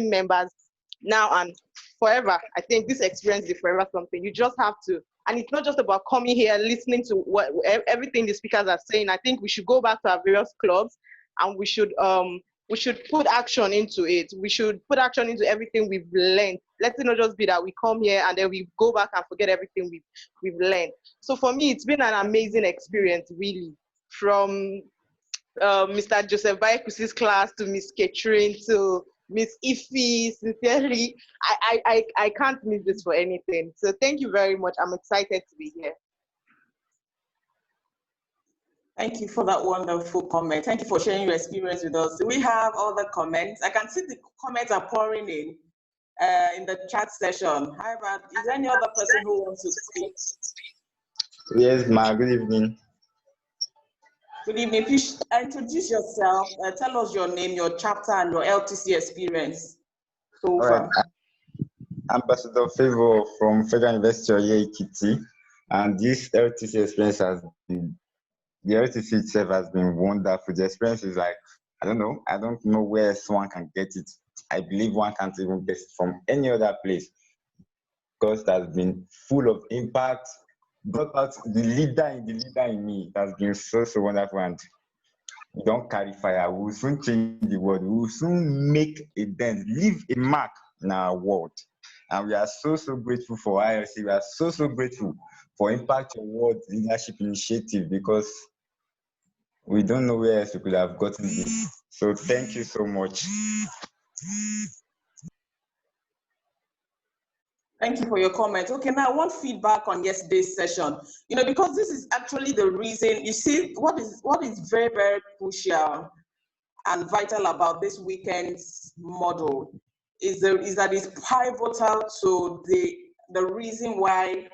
members now and forever. I think this experience is forever something. You just have to, and it's not just about coming here, listening to what everything the speakers are saying. I think we should go back to our various clubs and we should put action into it. We should put action into everything we've learned. Let it not just be that we come here and then we go back and forget everything we've learned. So for me, it's been an amazing experience, really, from Mr. Joseph Bayekusi's class to Miss Catherine to Miss Ife. Sincerely, I can't miss this for anything. So thank you very much. I'm excited to be here. Thank you for that wonderful comment. Thank you for sharing your experience with us. Do we have other comments? I can see the comments are pouring in the chat session. However, is there any other person who wants to speak? Yes, ma. Good evening. Good evening. Please introduce yourself. Tell us your name, your chapter, and your LTC experience so far. Right. Ambassador Favor from Federal University of Ekiti, and this LTC experience has been, the LTC itself has been wonderful. The experience is like, I don't know where someone can get it. I believe one can't even get it from any other place because it has been full of impact. Brought out the leader in me. It has been so wonderful, and we don't carry fire. We will soon change the world. We will soon make a dent, leave a mark in our world. And we are so grateful for ILC. We are so grateful for Impact Your World Leadership Initiative, because we don't know where else we could have gotten this. So thank you so much. Thank you for your comment. Okay, now I want feedback on yesterday's session. You know, because this is actually the reason, you see, what is very crucial and vital about this weekend's model is that it's pivotal to the reason why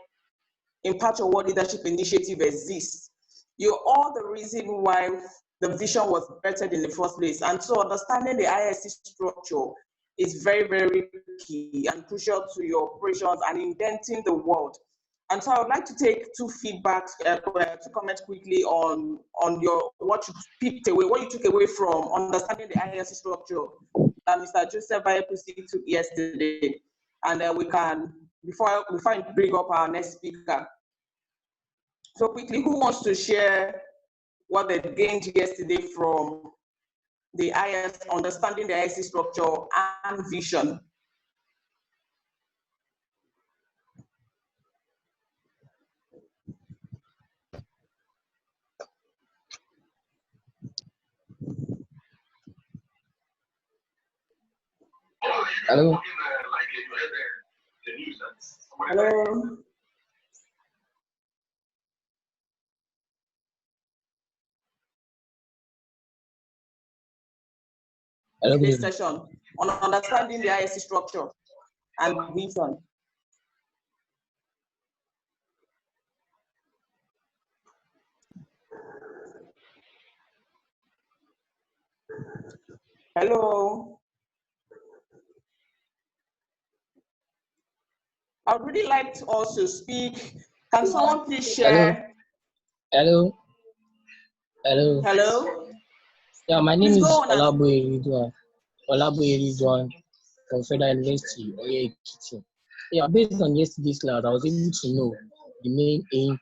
Impact Your World Leadership Initiative exists. You're all the reason why the vision was bettered in the first place. And so understanding the ILC structure is very key and crucial to your operations and indenting the world. And so I would like to take two comments quickly on what you picked away, what you took away from understanding the ILC structure that Mr. Joseph Bayekusi took yesterday. And then we can, before I bring up our next speaker. So quickly, who wants to share what they gained yesterday from the ILC, understanding the ILC structure and vision? Hello. Hello. This session on understanding the ILC structure and vision. Hello. I would really like to also speak. Can someone please share? Hello. Yeah, my name is Oladeji from Federal University of Ekiti. Yeah, based on yesterday's class, I was able to know the main aim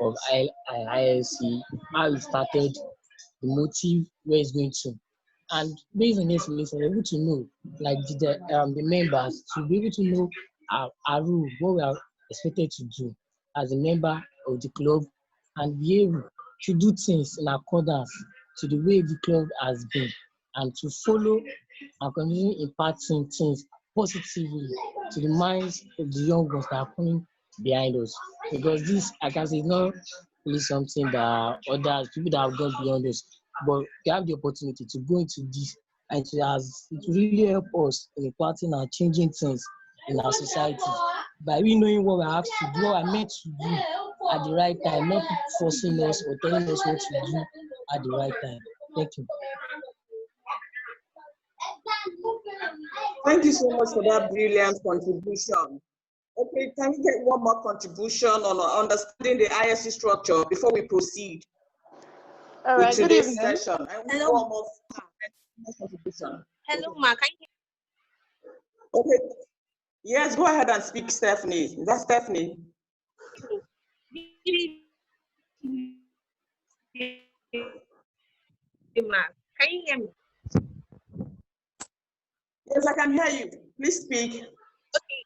of ILC, how it started, the motive, where it's going to. And based on yesterday's, I was able to know, like the members, to be able to know our role, what we are expected to do as a member of the club, and be able to do things in accordance to the way the club has been, and to follow and continue imparting things positively to the minds of the young ones that are coming behind us. Because this, I can say, is not really something that others, people that have gone beyond us, but we have the opportunity to go into this, and it really help us in imparting and changing things in our society by we knowing what we have to do, what we're meant to do at the right time, not forcing us or telling us what to do at the right time. Thank you. Thank you so much for that brilliant contribution. Okay, can we get one more contribution on understanding the ILC structure before we proceed with today's session? Hello. Hello, Ma. Okay. Yes, go ahead and speak, Stephanie. Is that Stephanie? Can you hear me? Yes, I can hear you. Please speak. Okay.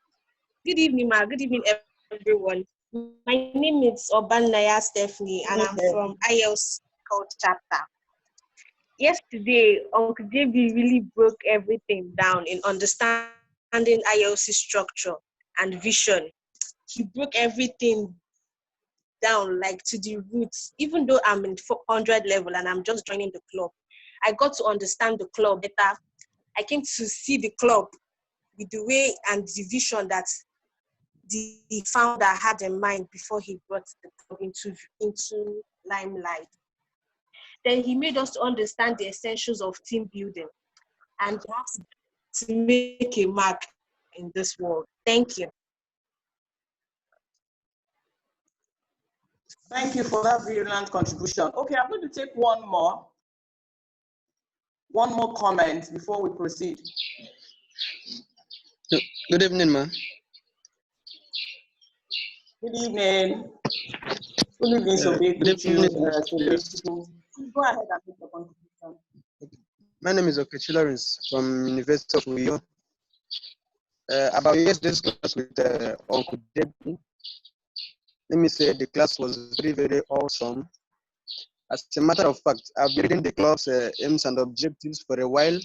Good evening, ma. Good evening, everyone. My name is Obanaya Stephanie, and I'm from ILC Code Chapter. Yesterday, Uncle JB really broke everything down in understanding ILC structure and vision. He broke everything down like to the roots. Even though I'm in 400 level and I'm just joining the club, I got to understand the club better. I came to see the club with the way and the vision that the founder had in mind before he brought the club into limelight. Then he made us to understand the essentials of team building and to make a mark in this world. Thank you. Thank you for that brilliant contribution. Okay, I'm going to take one more comment before we proceed. Good evening, ma'am. Good evening. Good evening, Sobe. Good evening. Go ahead and make the contribution. My name is Okechi Lawrence from University of Uyo. About yesterday's class with Uncle Debbie, let me say the class was very, very awesome. As a matter of fact, I've been reading the club's aims and objectives for a while,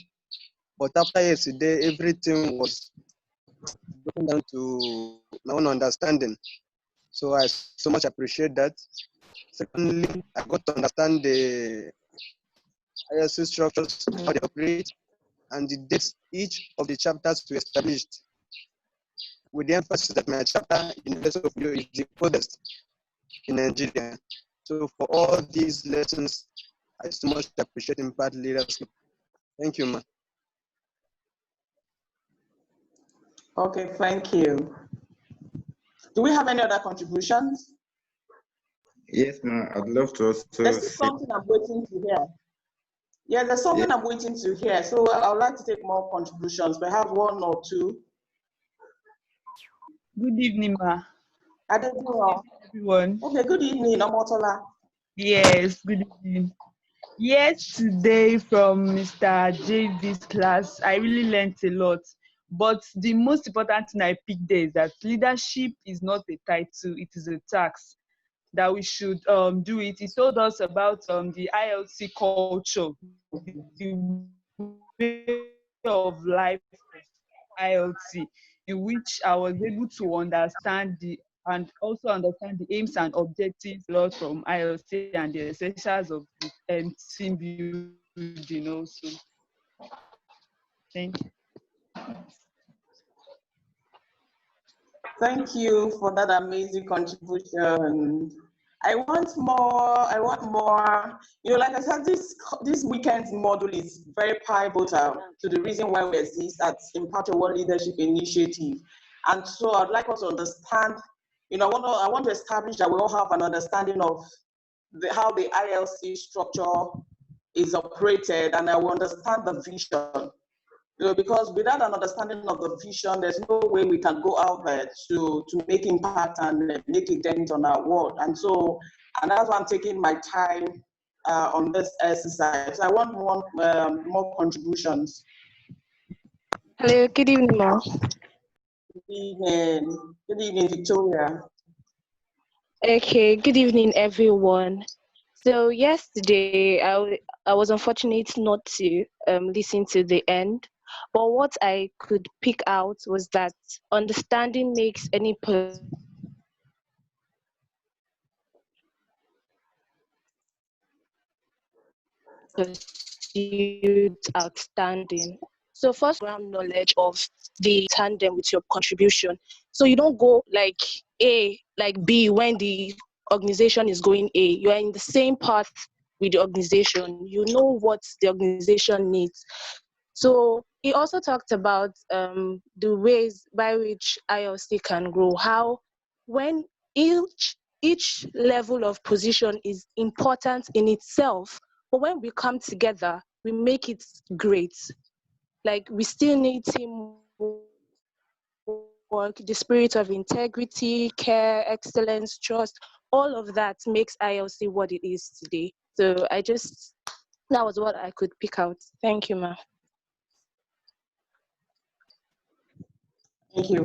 but after yesterday, everything was broken down to my own understanding. So I so much appreciate that. Secondly, I got to understand the ILC structures, how they operate, and the dates each of the chapters were established, with the emphasis that my chapter, University of Uyo, is the oldest in Nigeria. So for all these lessons, I so much appreciate Impact Leadership. Thank you, man. Okay, thank you. Do we have any other contributions? Yes, ma'am. I'd love to also There's say. something I'm waiting to hear. Yeah, there's something I'm waiting to hear. So I would like to take more contributions, perhaps one or two. Good evening, ma. I don't know. Everyone. Okay, good evening, Omotola. Yes, good evening. Yesterday from Mr. JV's class, I really learned a lot. But the most important thing I picked there is that leadership is not a title, it is a task that we should do it. He told us about the ILC culture, the way of life of ILC, in which I was able to understand and also understand the aims and objectives lot from ILC and the essentials of the team building also. Thank you. Thank you for that amazing contribution. I want more. You know, like I said, this weekend's module is very pivotal to the reason why we exist at Impact World Leadership Initiative. And so I'd like us to understand, you know, I want to establish that we all have an understanding of how the ILC structure is operated, and I will understand the vision. You know, because without an understanding of the vision, there's no way we can go out there to make impact and make a dent on our world. And that's why I'm taking my time on this exercise. I want more contributions. Hello, good evening, Ma. Good evening, Victoria. Okay, good evening, everyone. So yesterday, I was unfortunate not to listen to the end, but what I could pick out was that understanding makes any pursuit outstanding. So first, ground knowledge of the tandem with your contribution. So you don't go like A, like B when the organization is going A. You are in the same path with the organization. You know what the organization needs. So he also talked about the ways by which ILC can grow, how when each level of position is important in itself, but when we come together, we make it great. Like we still need teamwork work, the spirit of integrity, care, excellence, trust, all of that makes ILC what it is today. So that was what I could pick out. Thank you, ma'am. Thank you.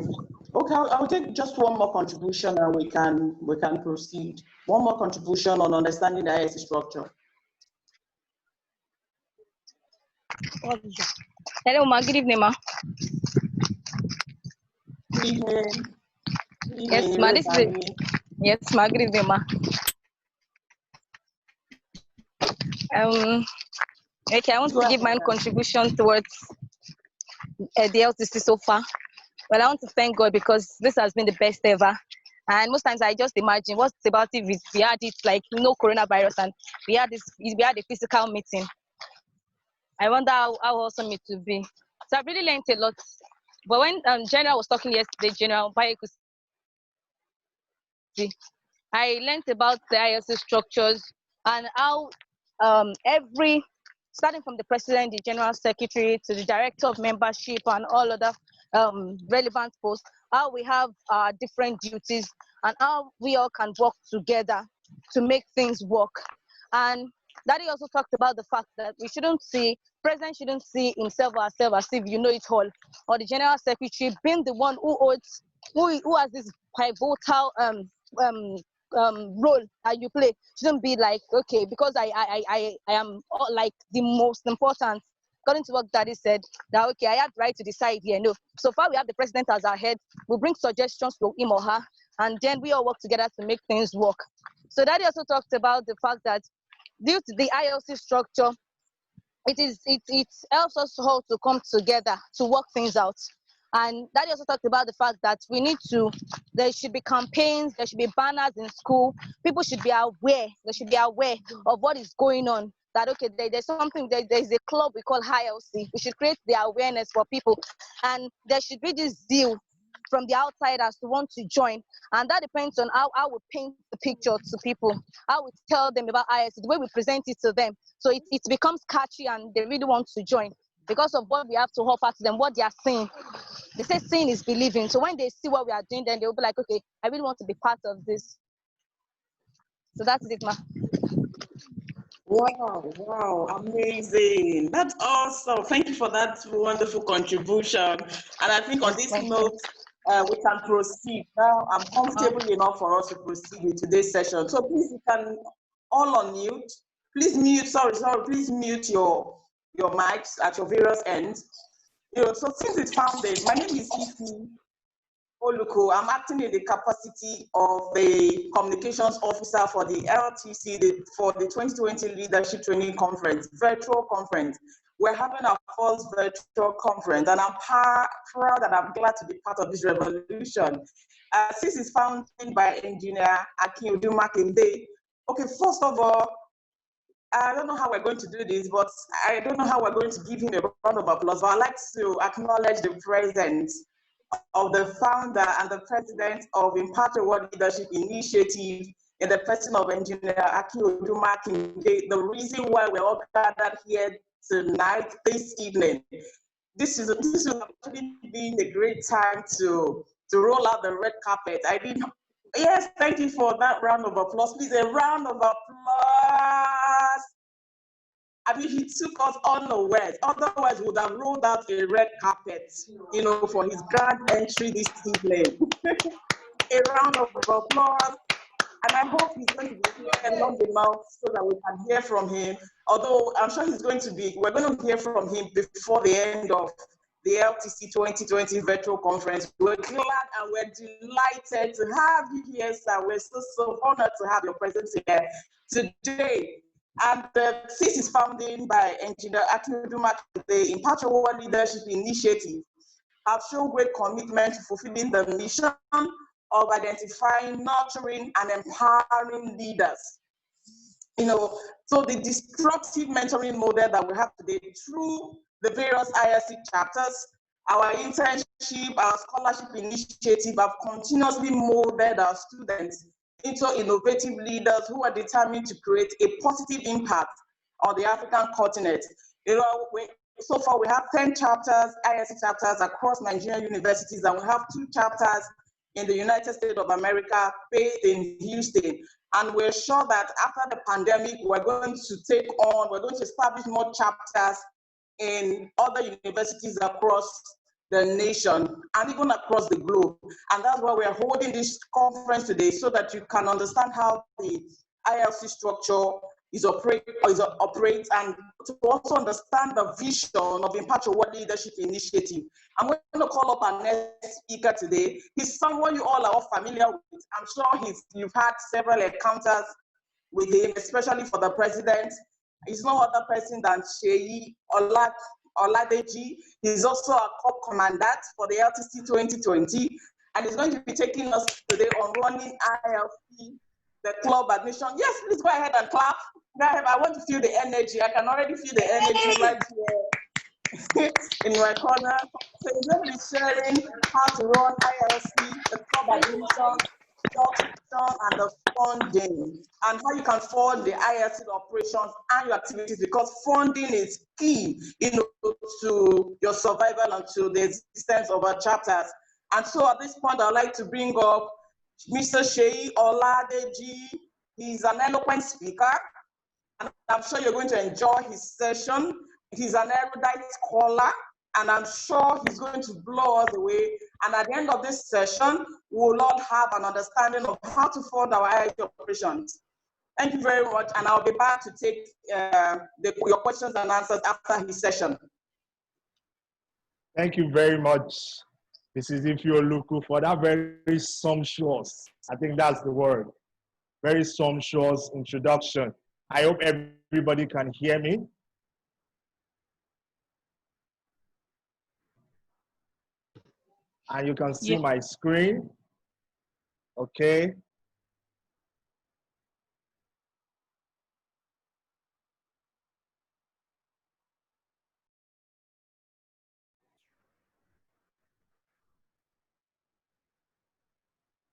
Okay, I'll take just one more contribution and we can proceed. One more contribution on understanding the ILC structure. Hello, ma. Good evening, ma. Good evening. Yes, ma. Yes, ma. Good evening, ma. Okay, I want to give my contribution towards the LTC so far. Well, I want to thank God because this has been the best ever. And most times I just imagine what's about if we had it like no coronavirus and we had a physical meeting. I wonder how awesome it would be. So I've really learned a lot. But when General was talking yesterday, General Bayekusi, I learned about the ILC structures and how starting from the president, the general secretary, to the director of membership and all other relevant posts, how we have different duties and how we all can work together to make things work. And Daddy also talked about the fact that president shouldn't see himself or herself as if you know it all, or the general secretary being the one who has this pivotal role that you play shouldn't be like, okay, because I am like the most important, according to what Daddy said, that okay, I have the right to decide here. No, so far we have the president as our head. We'll bring suggestions to him or her, and then we all work together to make things work. So Daddy also talked about the fact that due to the ILC structure, it helps us all to come together to work things out. And Daddy also talked about the fact that there should be campaigns, there should be banners in school. People should be aware, they should be aware of what is going on. That okay, there's a club we call ILC. We should create the awareness for people. And there should be this zeal from the outsiders to want to join. And that depends on how we paint the picture to people, how we tell them about ILC, the way we present it to them. So it becomes catchy and they really want to join because of what we have to offer to them, what they are seeing. They say seeing is believing. So when they see what we are doing, then they'll be like, okay, I really want to be part of this. So that's it, ma. Wow, amazing. That's awesome. Thank you for that wonderful contribution. And I think on this note, we can proceed. Now, I'm comfortable enough for us to proceed with today's session. So please, you can all unmute. Please mute, please mute your mics at your various ends. So since it's founded, my name is Ifi Oluko. I'm acting in the capacity of the communications officer for the LTC for the 2020 Leadership Training Conference, virtual conference. We're having our first virtual conference, and I'm proud and I'm glad to be part of this revolution. Since it's founded by Engineer Akin Odumakinde. Okay, first of all, I don't know how we're going to do this, but I don't know how we're going to give him a round of applause. But I'd like to acknowledge the presence of the founder and the president of Impact World Leadership Initiative in the person of Engineer Akin Odumakinde. The reason why we're all gathered here tonight, this evening, this will actually be a great time to roll out the red carpet. Yes, thank you for that round of applause. Please, a round of applause. I mean, he took us unawares. Otherwise, we would have rolled out a red carpet, for his grand entry this evening. A round of applause. And I hope he's going to be here long enough so that we can hear from him. Although I'm sure we're going to hear from him before the end of the LTC 2020 virtual conference. We're glad and we're delighted to have you here, sir. We're so honored to have your presence here today. And the CIS is founded by Engineer Akin Odumakinde, the Impact World Leadership Initiative, have shown great commitment to fulfilling the mission of identifying, nurturing, and empowering leaders. So the disruptive mentoring model that we have today through the various ILC chapters, our internship, our scholarship initiative have continuously molded our students into innovative leaders who are determined to create a positive impact on the African continent. So far, we have 10 chapters, ILC chapters across Nigerian universities, and we have 2 chapters in the United States of America, based in Houston. And we're sure that after the pandemic, we're going to establish more chapters in other universities across the nation and even across the globe. And that's why we're holding this conference today, so that you can understand how the ILC structure operates, and to also understand the vision of Impact Your World Leadership Initiative. I'm going to call up our next speaker today. He's someone you all are familiar with. I'm sure you've had several encounters with him, especially for the president. He's no other person than Seyi Oladeji. He's also a corps commandant for the LTC 2020, and he's going to be taking us today on running ILC, the club admission. Yes, please go ahead and clap. I want to feel the energy. I can already feel the energy right here in my corner. So he's going to be sharing how to run ILC, the club admission, and the funding, and how you can fund the ILC operations and your activities, because funding is key, to your survival and to the existence of our chapters. And so at this point, I'd like to bring up Mr. Seyi Oladeji. He's an eloquent speaker, and I'm sure you're going to enjoy his session. He's an erudite scholar, and I'm sure he's going to blow us away. And at the end of this session, we'll all have an understanding of how to fund our IIT operations. Thank you very much, and I'll be back to take your questions and answers after his session. Thank you very much, Mrs. Ifeoluku, for that very sumptuous, I think that's the word, very sumptuous introduction. I hope everybody can hear me. And you can see my screen. Okay.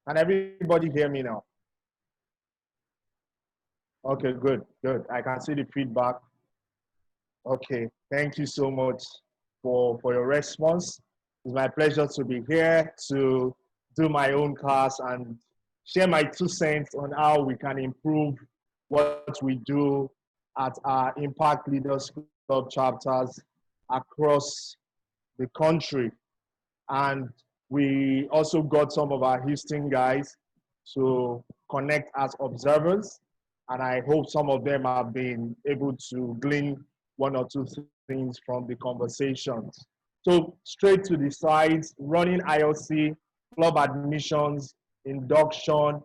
Can everybody hear me now? Okay, good, good. I can see the feedback. Okay, thank you so much for your response. It's my pleasure to be here to do my own class and share my 2 cents on how we can improve what we do at our Impact Leaders Club chapters across the country. And we also got some of our Houston guys to connect as observers. And I hope some of them have been able to glean 1 or 2 things from the conversations. So straight to the sides, running ILC, club admissions, induction,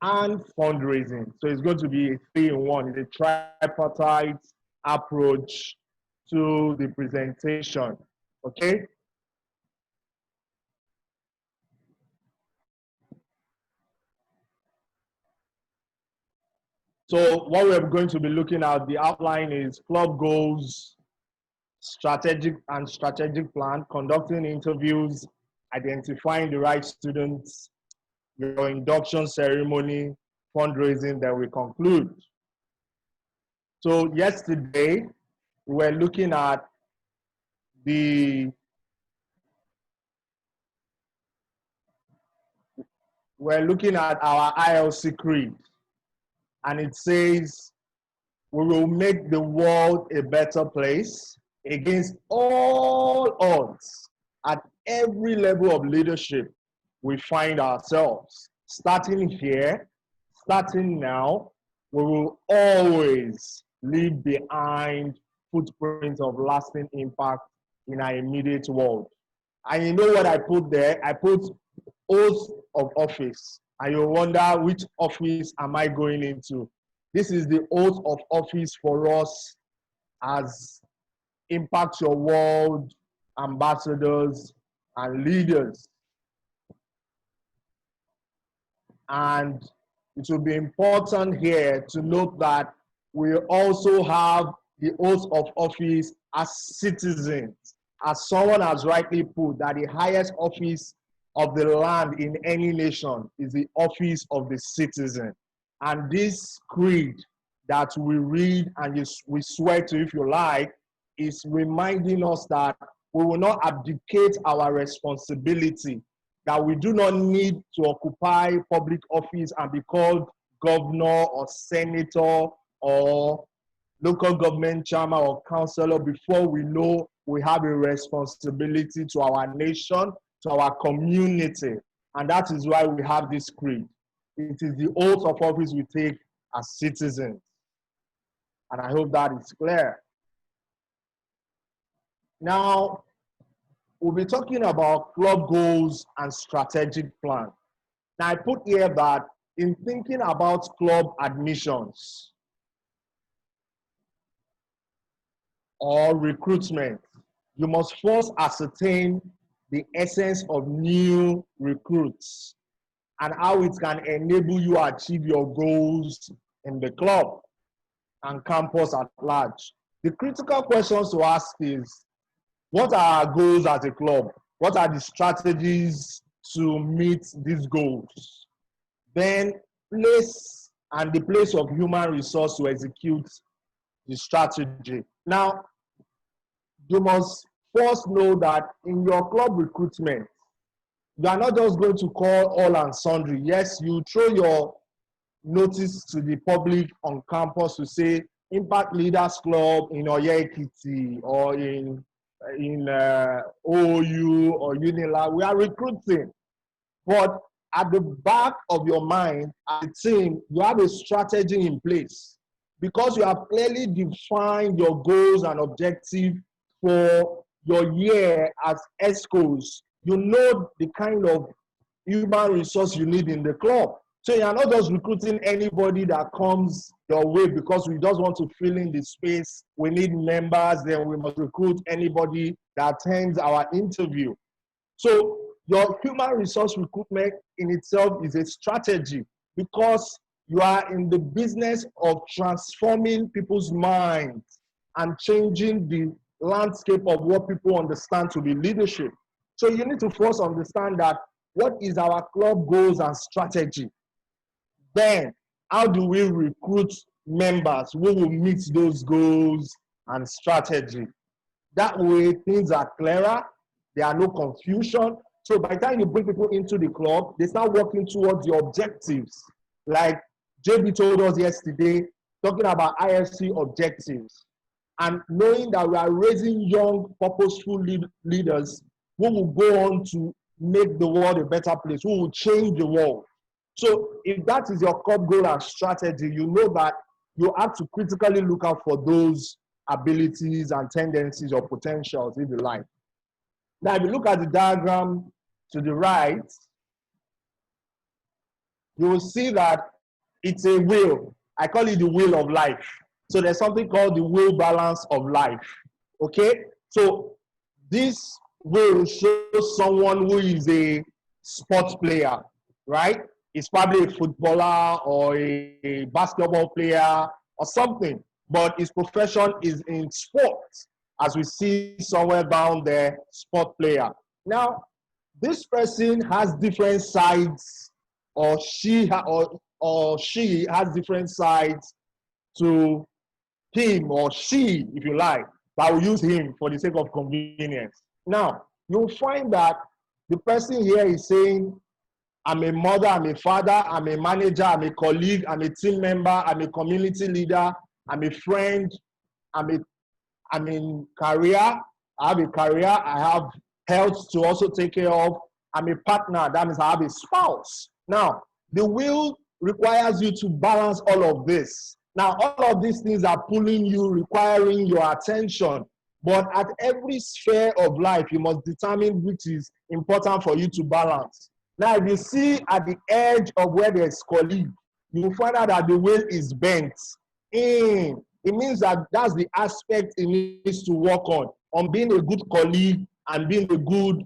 and fundraising. So it's going to be a 3-in-1. It's a tripartite approach to the presentation, okay? So what we're going to be looking at, the outline is club goals, strategic plan, conducting interviews, identifying the right students, your induction ceremony, fundraising, then we conclude. So yesterday, we're looking at our ILC creed, and it says, we will make the world a better place against all odds at every level of leadership we find ourselves. Starting here, starting now, we will always leave behind footprints of lasting impact in our immediate world. And you know what I put there? I put oath of office. And you wonder, which office am I going into? This is the oath of office for us as Impact Your World ambassadors and leaders. And it will be important here to note that we also have the oath of office as citizens. As someone has rightly put, that the highest office of the land in any nation is the office of the citizen. And this creed that we read and we swear to, if you like, is reminding us that we will not abdicate our responsibility, that we do not need to occupy public office and be called governor or senator or local government chairman or councillor before we know we have a responsibility to our nation, to our community. And that is why we have this creed. It is the oath of office we take as citizens. And I hope that is clear. Now, we'll be talking about club goals and strategic plan. Now, I put here that in thinking about club admissions or recruitment, you must first ascertain the essence of new recruits and how it can enable you to achieve your goals in the club and campus at large. The critical questions to ask is, what are our goals as a club? What are the strategies to meet these goals? Then place and the place of human resource to execute the strategy. Now, you must first know that in your club recruitment, you are not just going to call all and sundry. Yes, you throw your notice to the public on campus to say Impact Leaders Club in Oye Ekiti or in OU or Unila. We are recruiting. But at the back of your mind, as a team, you have a strategy in place because you have clearly defined your goals and objectives for your year as ESCOs. You know the kind of human resource you need in the club. So you're not just recruiting anybody that comes your way because we just want to fill in the space. We need members, then we must recruit anybody that attends our interview. So your human resource recruitment in itself is a strategy because you are in the business of transforming people's minds and changing the landscape of what people understand to be leadership. So you need to first understand that what is our club goals and strategy? Then, how do we recruit members who will meet those goals and strategy? That way, things are clearer, there are no confusion. So by the time you bring people into the club, they start working towards the objectives. Like JB told us yesterday, talking about ILC objectives. And knowing that we are raising young, purposeful leaders who will go on to make the world a better place, who will change the world. So if that is your club goal and strategy, you know that you have to critically look out for those abilities and tendencies or potentials, if you like. Now, if you look at the diagram to the right, you will see that it's a wheel. I call it the wheel of life. So there's something called the wheel balance of life. Okay? So this wheel shows someone who is a sports player, right? It's probably a footballer or a basketball player or something, but his profession is in sports, as we see somewhere down there, sport player. Now, this person has different sides, or she has different sides to him or she, if you like, but I will use him for the sake of convenience. Now, you'll find that the person here is saying, I'm a mother, I'm a father, I'm a manager, I'm a colleague, I'm a team member, I'm a community leader, I'm a friend, I'm in career, I have a career, I have health to also take care of, I'm a partner, that means I have a spouse. Now, the will requires you to balance all of this. Now, all of these things are pulling you, requiring your attention. But at every sphere of life, you must determine which is important for you to balance. Now, if you see at the edge of where there's colleague, you will find out that the wheel is bent in. It means that that's the aspect it needs to work on being a good colleague and being a good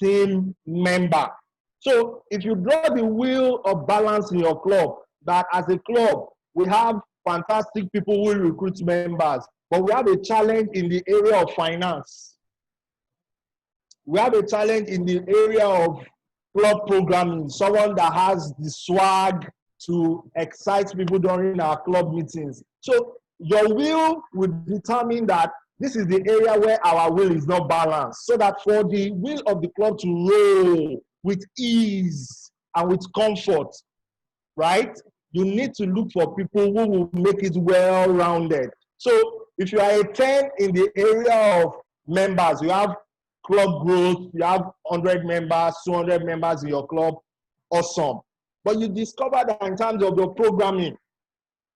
team member. So if you draw the wheel of balance in your club, that as a club, we have fantastic people who recruit members, but we have a challenge in the area of finance. We have a challenge in the area of club programming, someone that has the swag to excite people during our club meetings. So your will will determine that This is the area where our will is not balanced. So that for the will of the club to roll with ease and with comfort, right? You need to look for people who will make it well-rounded. So if you are a 10 in the area of members, you have club growth, you have 100 members, 200 members in your club, awesome. But you discover that in terms of your programming,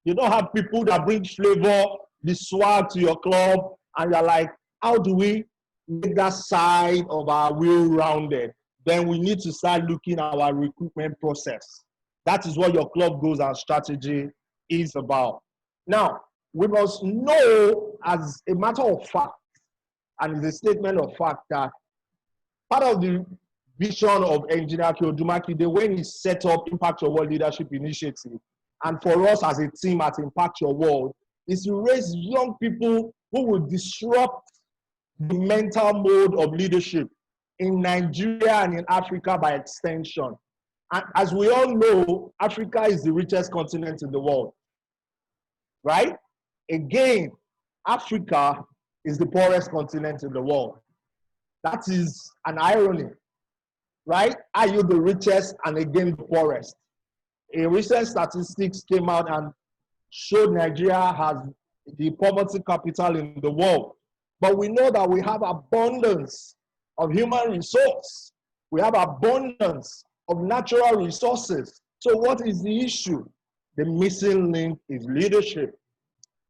you don't have people that bring flavor, the swag to your club, and you're like, how do we make that side of our will rounded? Then we need to start looking at our recruitment process. That is what your club goals and strategy is about. Now, we must know as a matter of fact, and it's a statement of fact, that part of the vision of Engineer Kyodumaki, when he set up Impact Your World Leadership Initiative, and for us as a team at Impact Your World, is to raise young people who will disrupt the mental mode of leadership in Nigeria and in Africa by extension. And as we all know, Africa is the richest continent in the world, right? Again, Africa is the poorest continent in the world. That is an irony, right? Are you the richest and again the poorest? A recent statistics came out and showed Nigeria has the poverty capital in the world. But we know that we have abundance of human resource. We have abundance of natural resources. So what is the issue? The missing link is leadership.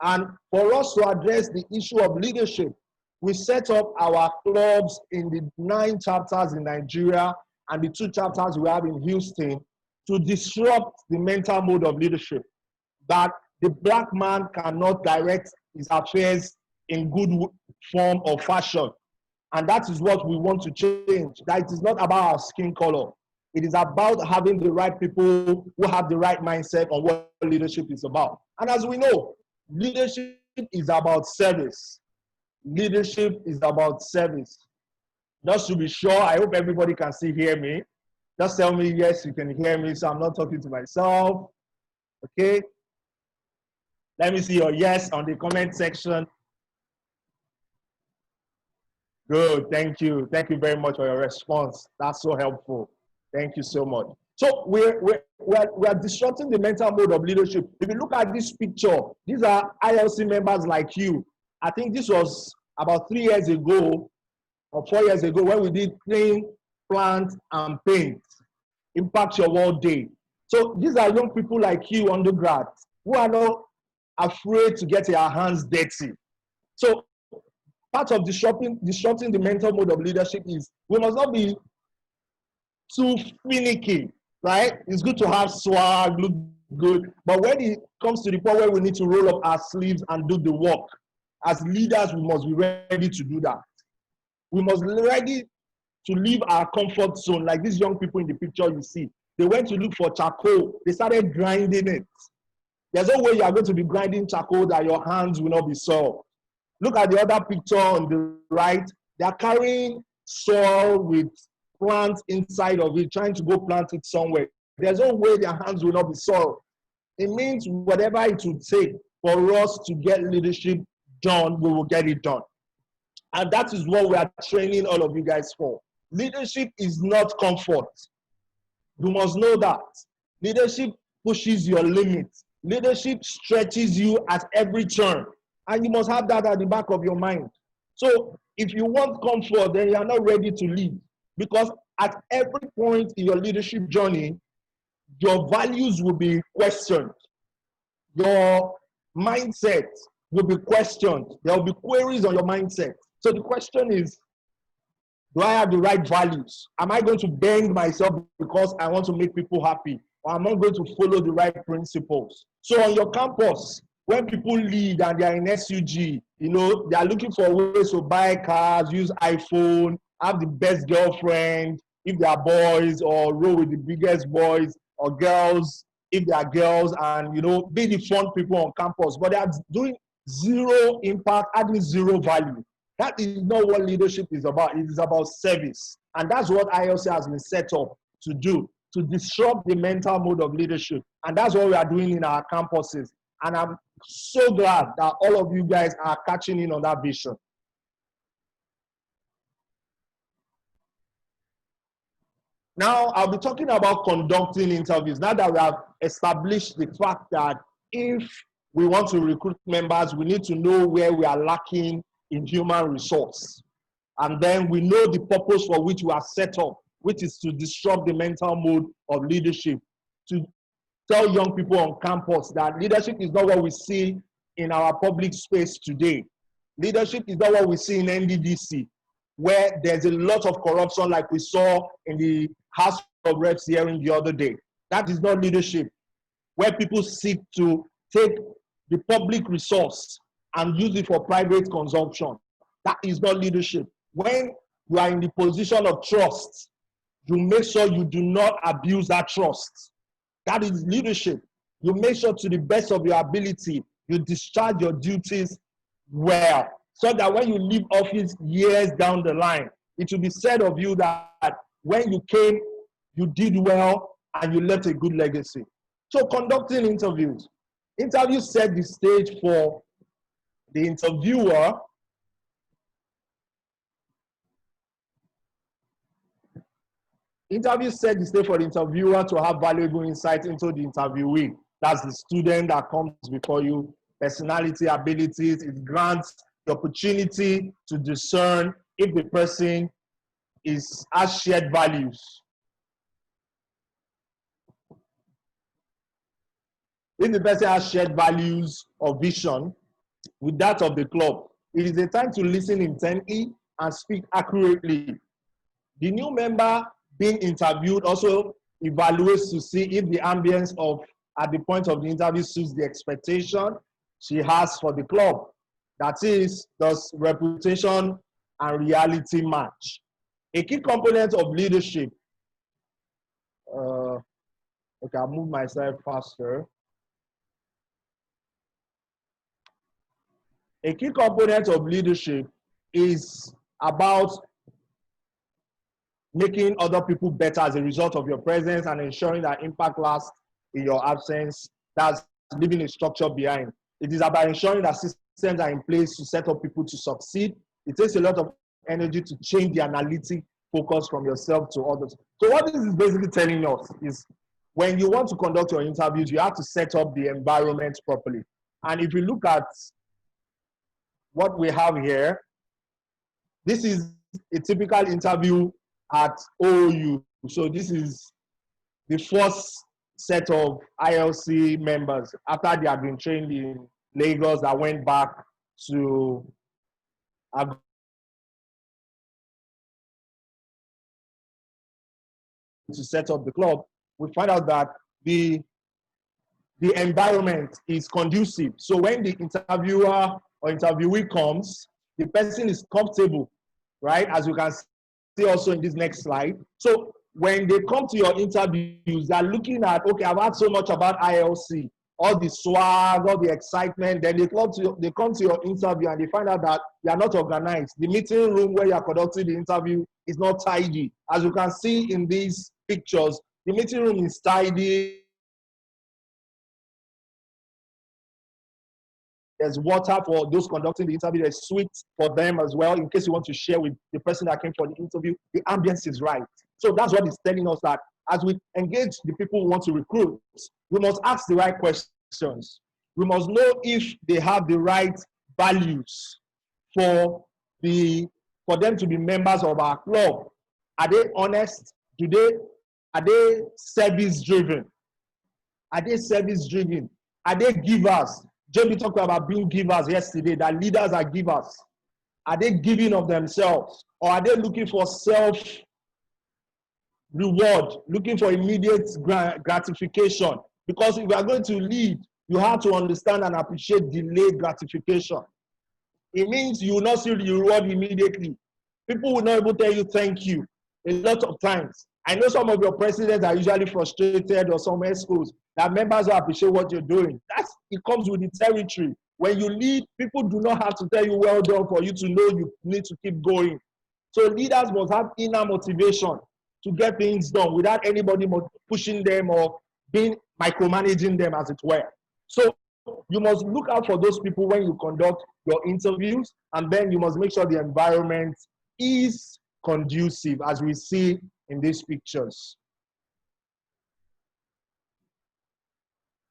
And for us to address the issue of leadership, we set up our clubs in the 9 chapters in Nigeria and the 2 chapters we have in Houston to disrupt the mental mode of leadership, that the black man cannot direct his affairs in good form or fashion. And that is what we want to change. That it is not about our skin color. It is about having the right people who have the right mindset on what leadership is about. And as we know, leadership is about service. Leadership is about service. Just to be sure, I hope everybody can still hear me. Just tell me, yes, you can hear me, so I'm not talking to myself. Okay? Let me see your yes on the comment section. Good, thank you. Thank you very much for your response. That's so helpful. Thank you so much. So we're disrupting the mental mode of leadership. If you look at this picture, these are ILC members like you. I think this was about 3 years ago or 4 years ago when we did clean, plant, and paint. Impact Your World Day. So these are young people like you, undergrads, who are not afraid to get their hands dirty. So part of disrupting the mental mode of leadership is we must not be too finicky, right? It's good to have swag, look good, but when it comes to the point where we need to roll up our sleeves and do the work, as leaders, we must be ready to do that. We must be ready to leave our comfort zone, like these young people in the picture you see. They went to look for charcoal. They started grinding it. There's no way you are going to be grinding charcoal that your hands will not be soiled. Look at the other picture on the right. They are carrying soil with plants inside of it, trying to go plant it somewhere. There's no way their hands will not be soiled. It means whatever it will take for us to get leadership done, we will get it done. And that is what we are training all of you guys for. Leadership is not comfort. You must know that. Leadership pushes your limits. Leadership stretches you at every turn. And you must have that at the back of your mind. So if you want comfort, then you are not ready to lead. Because at every point in your leadership journey, your values will be questioned. Your mindset will be questioned. There will be queries on your mindset. So the question is, do I have the right values? Am I going to bend myself because I want to make people happy? Or am I going to follow the right principles? So on your campus, when people lead and they are in SUG, you know, they are looking for ways to buy cars, use iPhone, have the best girlfriend, if they are boys, or roll with the biggest boys, or girls, if they are girls, and, you know, be the fun people on campus. But they are doing zero impact, adding zero value. That is not what leadership is about. It is about service. And that's what ILC has been set up to do, to disrupt the mental mode of leadership. And that's what we are doing in our campuses. And I'm so glad that all of you guys are catching in on that vision. Now, I'll be talking about conducting interviews. Now that we have established the fact that if we want to recruit members, we need to know where we are lacking in human resource. And then we know the purpose for which we are set up, which is to disrupt the mental mode of leadership, to tell young people on campus that leadership is not what we see in our public space today. Leadership is not what we see in NDDC, where there's a lot of corruption like we saw in the House of Reps hearing the other day. That is not leadership, where people seek to take the public resource and use it for private consumption. That is not leadership. When you are in the position of trust, you make sure you do not abuse that trust. That is leadership. You make sure to the best of your ability, you discharge your duties well, so that when you leave office years down the line, it will be said of you that when you came, you did well and you left a good legacy. So conducting interviews. Interviews set the stage for the interviewer Interviews set the stage for the interviewer to have valuable insight into the interviewee. That's the student that comes before you, personality, abilities. It grants the opportunity to discern if the person has shared values. If the person has shared values or vision with that of the club, it is a time to listen intently and speak accurately. The new member being interviewed also evaluates to see if the ambience at the point of the interview suits the expectation she has for the club. That is, does reputation and reality match? A key component of leadership. Okay, I'll move myself faster. A key component of leadership is about making other people better as a result of your presence and ensuring that impact lasts in your absence. That's leaving a structure behind. It is about ensuring that systems are in place to set up people to succeed. It takes a lot of energy to change the analytic focus from yourself to others. So what this is basically telling us is when you want to conduct your interviews, you have to set up the environment properly. And if you look at what we have here, this is a typical interview at OU. So this is the first set of ILC members after they had been trained in Lagos that went back to set up the club. We find out that the environment is conducive. So when the interviewer or interviewee comes, the person is comfortable, right? As you can see also in this next slide. So when they come to your interviews, they're looking at, okay, I've heard so much about ILC, all the swag, all the excitement. Then they come to your interview and they find out that you are not organized. The meeting room where you are conducting the interview is not tidy. As you can see in these pictures, the meeting room is tidy. There's water for those conducting the interview. There's sweets for them as well, in case you want to share with the person that came for the interview. The ambience is right. So that's what it's telling us, that as we engage the people we want to recruit, we must ask the right questions. We must know if they have the right values for them to be members of our club. Are they honest? Are they service driven? Are they service driven? Are they givers? Jamie talked about being givers yesterday, that leaders are givers. Are they giving of themselves? Or are they looking for self-reward, looking for immediate gratification? Because if you are going to lead, you have to understand and appreciate delayed gratification. It means you will not see the reward immediately. People will not even tell you thank you a lot of times. I know some of your presidents are usually frustrated, or some schools that members will appreciate what you're doing. It comes with the territory. When you lead, people do not have to tell you well done for you to know you need to keep going. So leaders must have inner motivation to get things done without anybody pushing them or micromanaging them, as it were. So you must look out for those people when you conduct your interviews, and then you must make sure the environment is conducive, as we see in these pictures.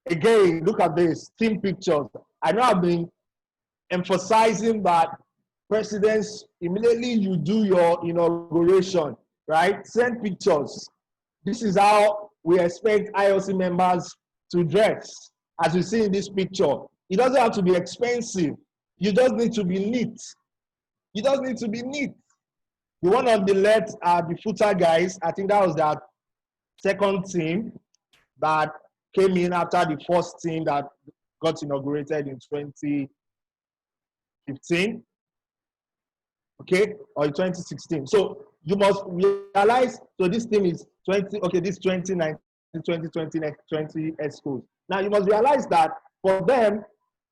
Again, look at this, team pictures. I know I've been emphasizing that presidents, immediately you do your inauguration, right? Send pictures. This is how we expect ILC members to dress. As you see in this picture, it doesn't have to be expensive. You just need to be neat. You just need to be neat. The one on the left are the footer guys. I think that was their second team that came in after the first team that got inaugurated in 2015, okay, or 2016. So you must realize, so this team is 20, okay, this 2019, 2020, 20 schools. Now you must realize that for them,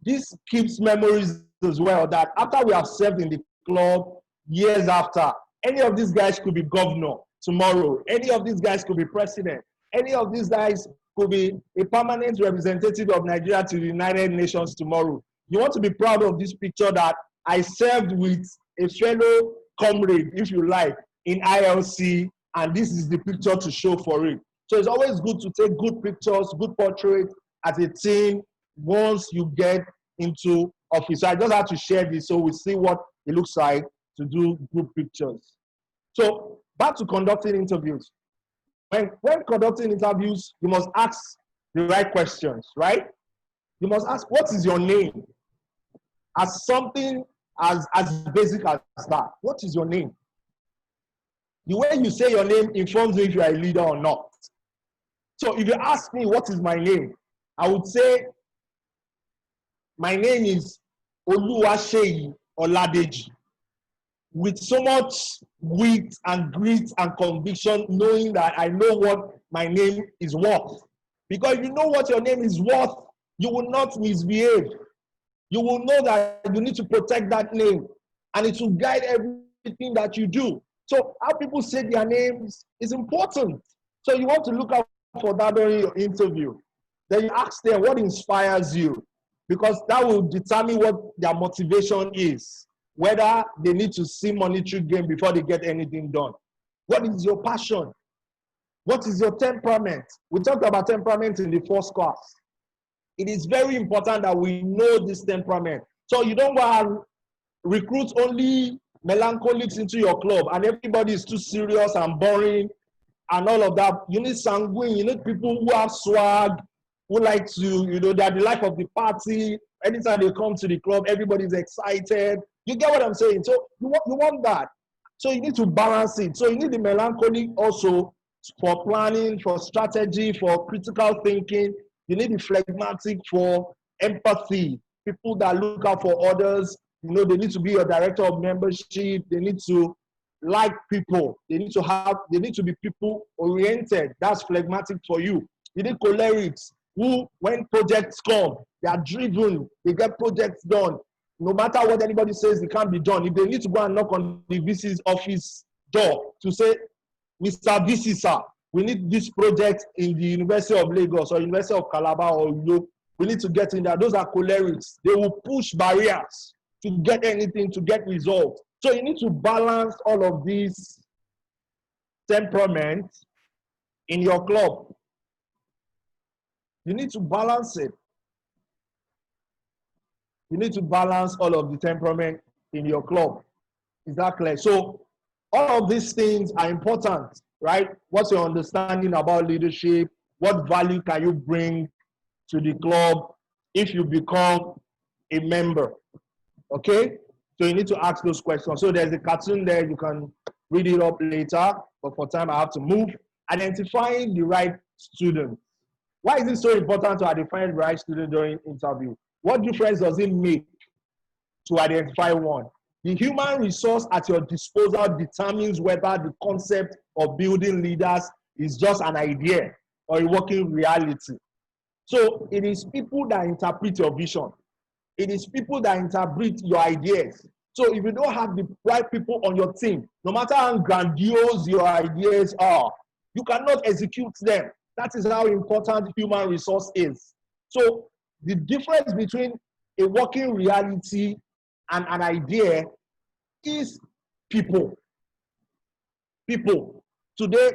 this keeps memories as well, that after we have served in the club years after, any of these guys could be governor tomorrow, any of these guys could be president, any of these guys could be a permanent representative of Nigeria to the United Nations tomorrow. You want to be proud of this picture that I served with a fellow comrade, if you like, in ILC, and this is the picture to show for it. So it's always good to take good pictures, good portraits as a team once you get into office. So I just have to share this so we see what it looks like to do group pictures. So back to conducting interviews. When conducting interviews, you must ask the right questions, right? You must ask, what is your name? As something as basic as that. What is your name? The way you say your name informs you if you are a leader or not. So if you ask me what is my name, I would say my name is Seyi Oladeji. With so much wit and grit and conviction, knowing that I know what my name is worth. Because if you know what your name is worth, you will not misbehave. You will know that you need to protect that name, and it will guide everything that you do. So how people say their names is important. So you want to look out for that during your interview. Then you ask them what inspires you, because that will determine what their motivation is, whether they need to see monetary gain before they get anything done. What is your passion? What is your temperament? We talked about temperament in the first class. It is very important that we know this temperament. So you don't go and recruit only melancholics into your club and everybody is too serious and boring and all of that. You need sanguine, you need people who have swag, who like to, they're the life of the party. Anytime they come to the club, everybody's excited. You get what I'm saying? So you want that. So you need to balance it. So you need the melancholic also for planning, for strategy, for critical thinking. You need the phlegmatic for empathy. People that look out for others. They need to be your director of membership. They need to like people. They need to be people oriented. That's phlegmatic for you. You need cholerics who, when projects come, they are driven. They get projects done. No matter what anybody says, it can't be done. If they need to go and knock on the VC's office door to say, Mr. VC, sir, we need this project in the University of Lagos or University of Calabar or we need to get in there. Those are cholerics. They will push barriers to get anything, to get results. So you need to balance all of these temperament in your club. You need to balance it. You need to balance all of the temperament in your club. Is that clear? So all of these things are important, right? What's your understanding about leadership? What value can you bring to the club if you become a member? Okay? So you need to ask those questions. So there's a cartoon there. You can read it up later. But for time, I have to move. Identifying the right student. Why is it so important to identify the right student during interview? What difference does it make to identify one? The human resource at your disposal determines whether the concept of building leaders is just an idea or a working reality. So it is people that interpret your vision. It is people that interpret your ideas. So if you don't have the right people on your team, no matter how grandiose your ideas are, you cannot execute them. That is how important human resource is. So the difference between a working reality and an idea is people. People. Today,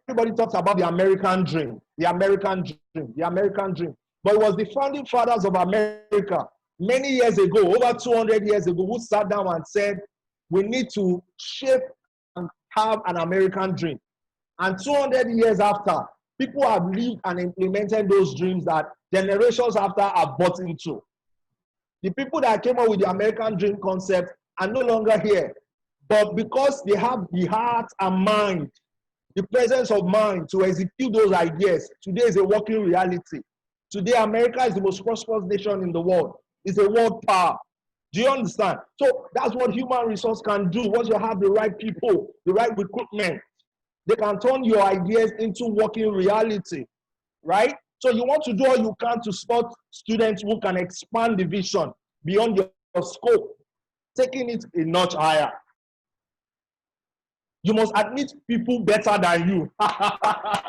everybody talks about the American dream, the American dream, the American dream. But it was the founding fathers of America many years ago, over 200 years ago, who sat down and said, we need to shape and have an American dream. And 200 years after, people have lived and implemented those dreams that generations after are bought into. The people that came up with the American dream concept are no longer here. But because they have the heart and mind, the presence of mind to execute those ideas, today is a working reality. Today, America is the most prosperous nation in the world. It's a world power. Do you understand? So that's what human resource can do. Once you have the right people, the right recruitment, they can turn your ideas into working reality, right? So you want to do all you can to spot students who can expand the vision beyond your scope, taking it a notch higher. You must admit people better than you. I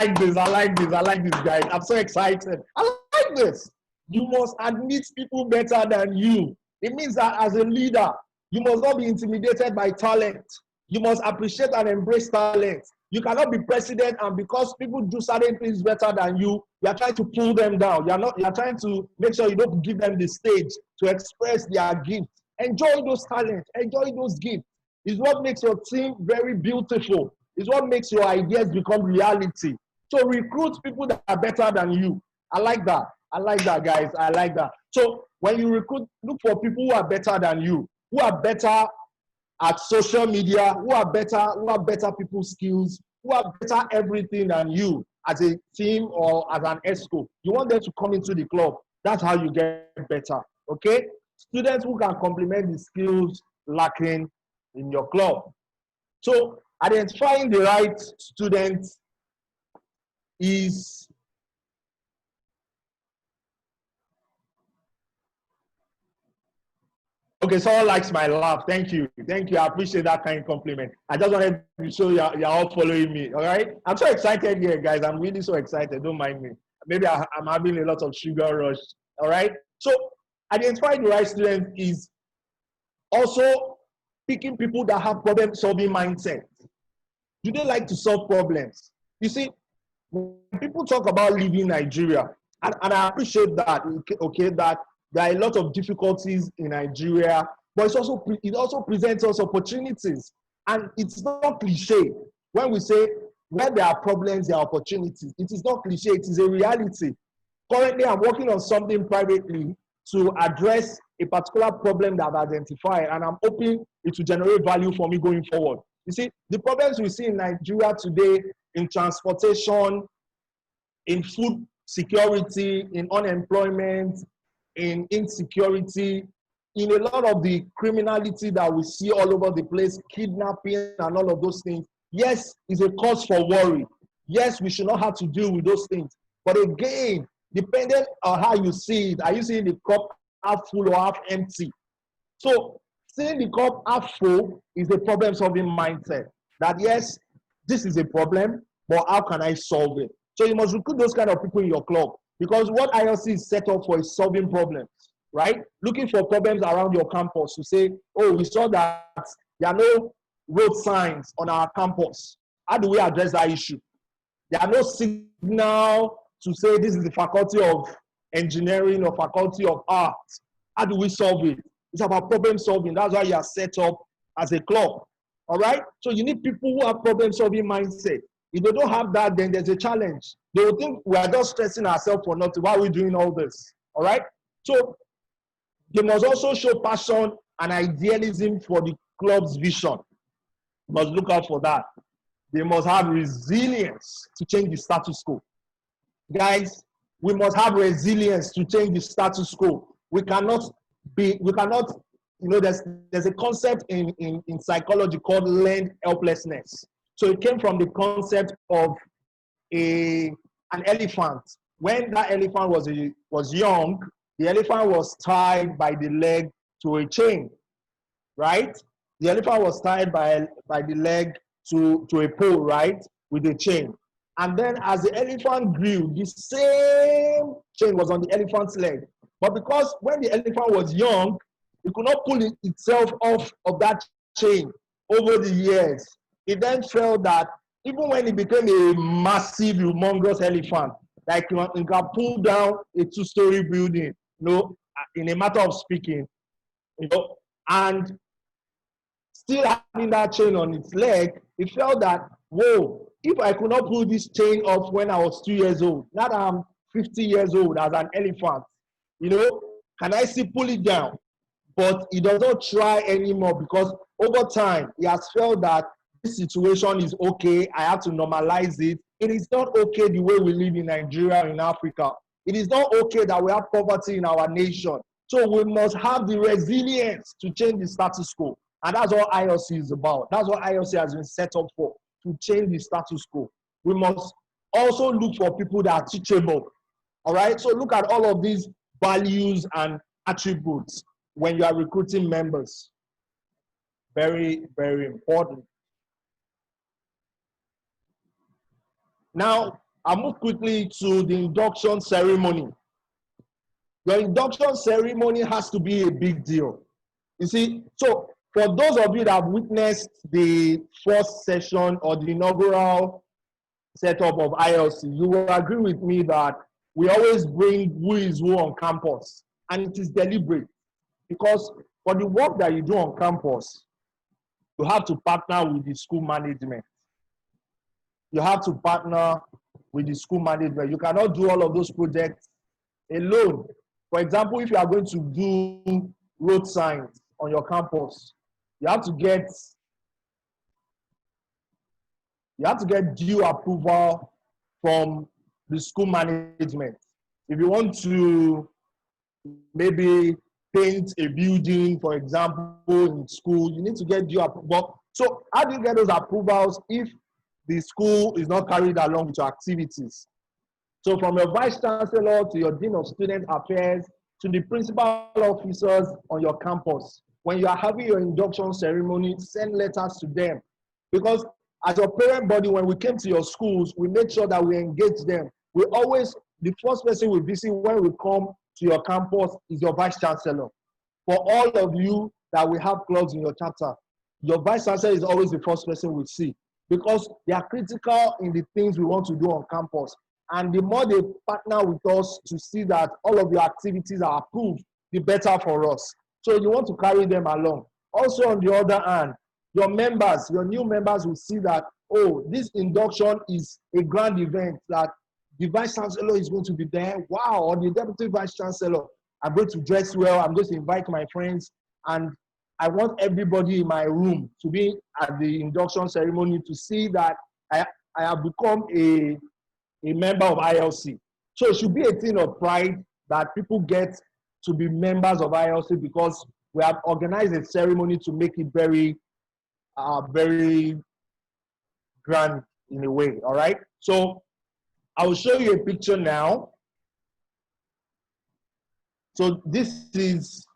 like this, guys. I'm so excited. I like this. You must admit people better than you. It means that as a leader, you must not be intimidated by talent. You must appreciate and embrace talent. You cannot be president and because people do certain things better than you are trying to pull them down. You're trying to make sure you don't give them the stage to express their gifts. Enjoy those talents, enjoy those gifts. It's what makes your team very beautiful. It's what makes your ideas become reality. So recruit people that are better than you. I like that. I like that, guys. I like that. So when you recruit, look for people who are better than you, who are better at social media, who are better people skills, who are better everything than you as a team or as an ESCO. You want them to come into the club. That's how you get better. Okay? Students who can complement the skills lacking in your club. So identifying the right students is okay. Someone likes my laugh. Thank you. Thank you. I appreciate that kind of compliment. I just wanted to show you're all following me. All right. I'm so excited here, guys. I'm really so excited. Don't mind me. Maybe I'm having a lot of sugar rush. All right. So identifying the right student is also picking people that have problem-solving mindset. Do they like to solve problems? You see, when people talk about leaving Nigeria, and I appreciate that, okay, that there are a lot of difficulties in Nigeria, but it also presents us opportunities. And it's not cliche when we say where there are problems, there are opportunities. It is not cliche, it is a reality. Currently, I'm working on something privately to address a particular problem that I've identified, and I'm hoping it will generate value for me going forward. You see, the problems we see in Nigeria today in transportation, in food security, in unemployment, in insecurity, in a lot of the criminality that we see all over the place, kidnapping and all of those things, yes, is a cause for worry. Yes, we should not have to deal with those things. But again, depending on how you see it, are you seeing the cup half full or half empty? So seeing the cup half full is a problem-solving mindset. That yes, this is a problem, but how can I solve it? So you must recruit those kind of people in your club, because what ILC is set up for is solving problems, right? Looking for problems around your campus to say, oh, we saw that there are no road signs on our campus. How do we address that issue? There are no signal to say this is the faculty of engineering or faculty of art. How do we solve it? It's about problem solving. That's why you are set up as a club. All right? So you need people who have problem solving mindset. If they don't have that, then there's a challenge. They will think we are just stressing ourselves for nothing. Why are we doing all this? All right? So they must also show passion and idealism for the club's vision. You must look out for that. They must have resilience to change the status quo. Guys, we must have resilience to change the status quo. We cannot, there's a concept in psychology called learned helplessness. So it came from the concept of an elephant. When that elephant was young, the elephant was tied by the leg to a chain, right? The elephant was tied by the leg to a pole, right, with a chain. And then as the elephant grew, the same chain was on the elephant's leg. But because when the elephant was young, it could not pull itself off of that chain over the years. it then felt that even when it became a massive, humongous elephant, like you can pull down a 2-story building, in a matter of speaking, and still having that chain on its leg, it felt that, whoa, if I could not pull this chain off when I was 2 years old, now that I'm 50 years old as an elephant, can I still pull it down? But he does not try anymore because over time, he has felt that this situation is okay. I have to normalize it. It is not okay the way we live in Nigeria, in Africa. It is not okay that we have poverty in our nation. So we must have the resilience to change the status quo. And that's what ILC is about. That's what ILC has been set up for, to change the status quo. We must also look for people that are teachable. All right? So look at all of these values and attributes when you are recruiting members. Very, very important. Now, I'll move quickly to the induction ceremony. Your induction ceremony has to be a big deal. You see, so for those of you that have witnessed the first session or the inaugural setup of ILC, you will agree with me that we always bring who is who on campus, and it is deliberate. Because for the work that you do on campus, you have to partner with the school management. You have to partner with the school management. You cannot do all of those projects alone. For example, if you are going to do road signs on your campus, you have to get due approval from the school management. If you want to maybe paint a building, for example, in school, you need to get due approval. So how do you get those approvals if the school is not carried along with your activities? So from your vice chancellor to your dean of student affairs to the principal officers on your campus, when you are having your induction ceremony, send letters to them. Because as your parent body, when we came to your schools, we made sure that we engage them. We always, the first person we visit when we come to your campus is your vice chancellor. For all of you that we have clubs in your chapter, your vice chancellor is always the first person we see, because they are critical in the things we want to do on campus. And the more they partner with us to see that all of your activities are approved, the better for us. So you want to carry them along. Also, on the other hand, your members, your new members will see that, oh, this induction is a grand event, that the vice chancellor is going to be there. Wow, or the deputy vice chancellor. I'm going to dress well. I'm going to invite my friends. And I want everybody in my room to be at the induction ceremony to see that I have become a member of ILC. So it should be a thing of pride that people get to be members of ILC, because we have organized a ceremony to make it very, very grand in a way, all right? So I will show you a picture now. So this is,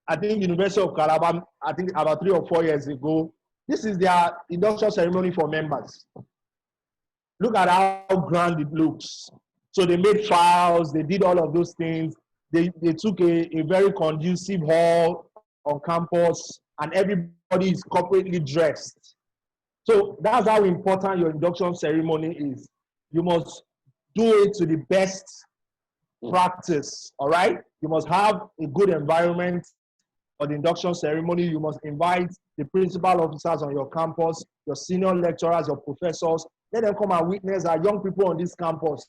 I think, University of Calabar, I think about 3 or 4 years ago. This is their induction ceremony for members. Look at how grand it looks. So they made files, they did all of those things. They took a very conducive hall on campus, and everybody is corporately dressed. So that's how important your induction ceremony is. You must do it to the best practice, all right? You must have a good environment for the induction ceremony. You must invite the principal officers on your campus, your senior lecturers, your professors. Let them come and witness our young people on this campus.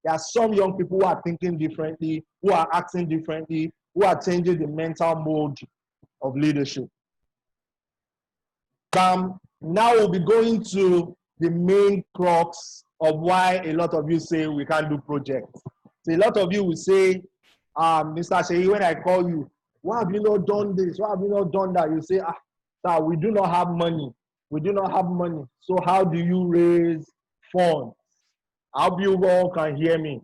There are some young people who are thinking differently, who are acting differently, who are changing the mental mode of leadership. Now we'll be going to the main crux of why a lot of you say we can't do projects. So a lot of you will say, Mr. Seyi, when I call you, why have you not done this? Why have you not done that? You say, sir, we do not have money. We do not have money. So how do you raise funds? I hope you all can hear me.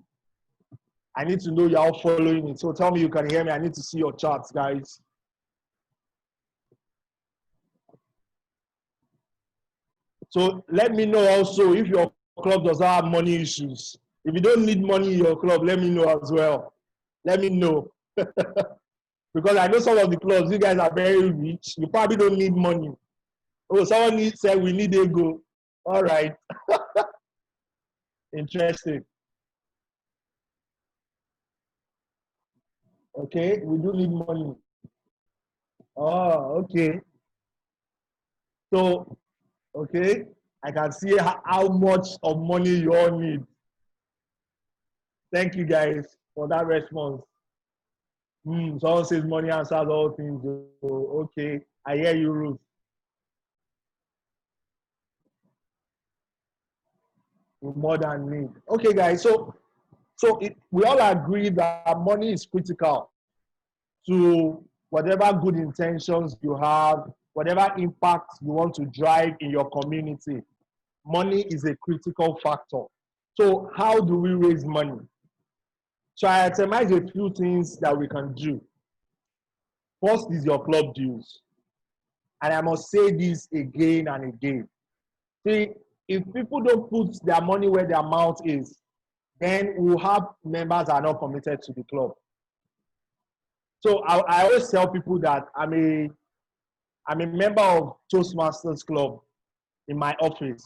I need to know you're all following me. So tell me you can hear me. I need to see your charts, guys. So let me know also if your club does not have money issues. If you don't need money in your club, let me know as well. Let me know. Because I know some of the clubs, you guys are very rich. You probably don't need money. Oh, someone said we need a go. All right. Interesting. Okay, we do need money. Oh, okay. So, okay, I can see how much of money you all need. Thank you guys for that response. Someone says money answers all things. Oh, okay, I hear you, Ruth. More than need. Okay, guys. So we all agree that money is critical to whatever good intentions you have, whatever impact you want to drive in your community. Money is a critical factor. So how do we raise money? So I itemize a few things that we can do. First is your club dues. And I must say this again and again. See, if people don't put their money where their mouth is, then we'll have members that are not committed to the club. So I always tell people that I'm a member of Toastmasters Club in my office.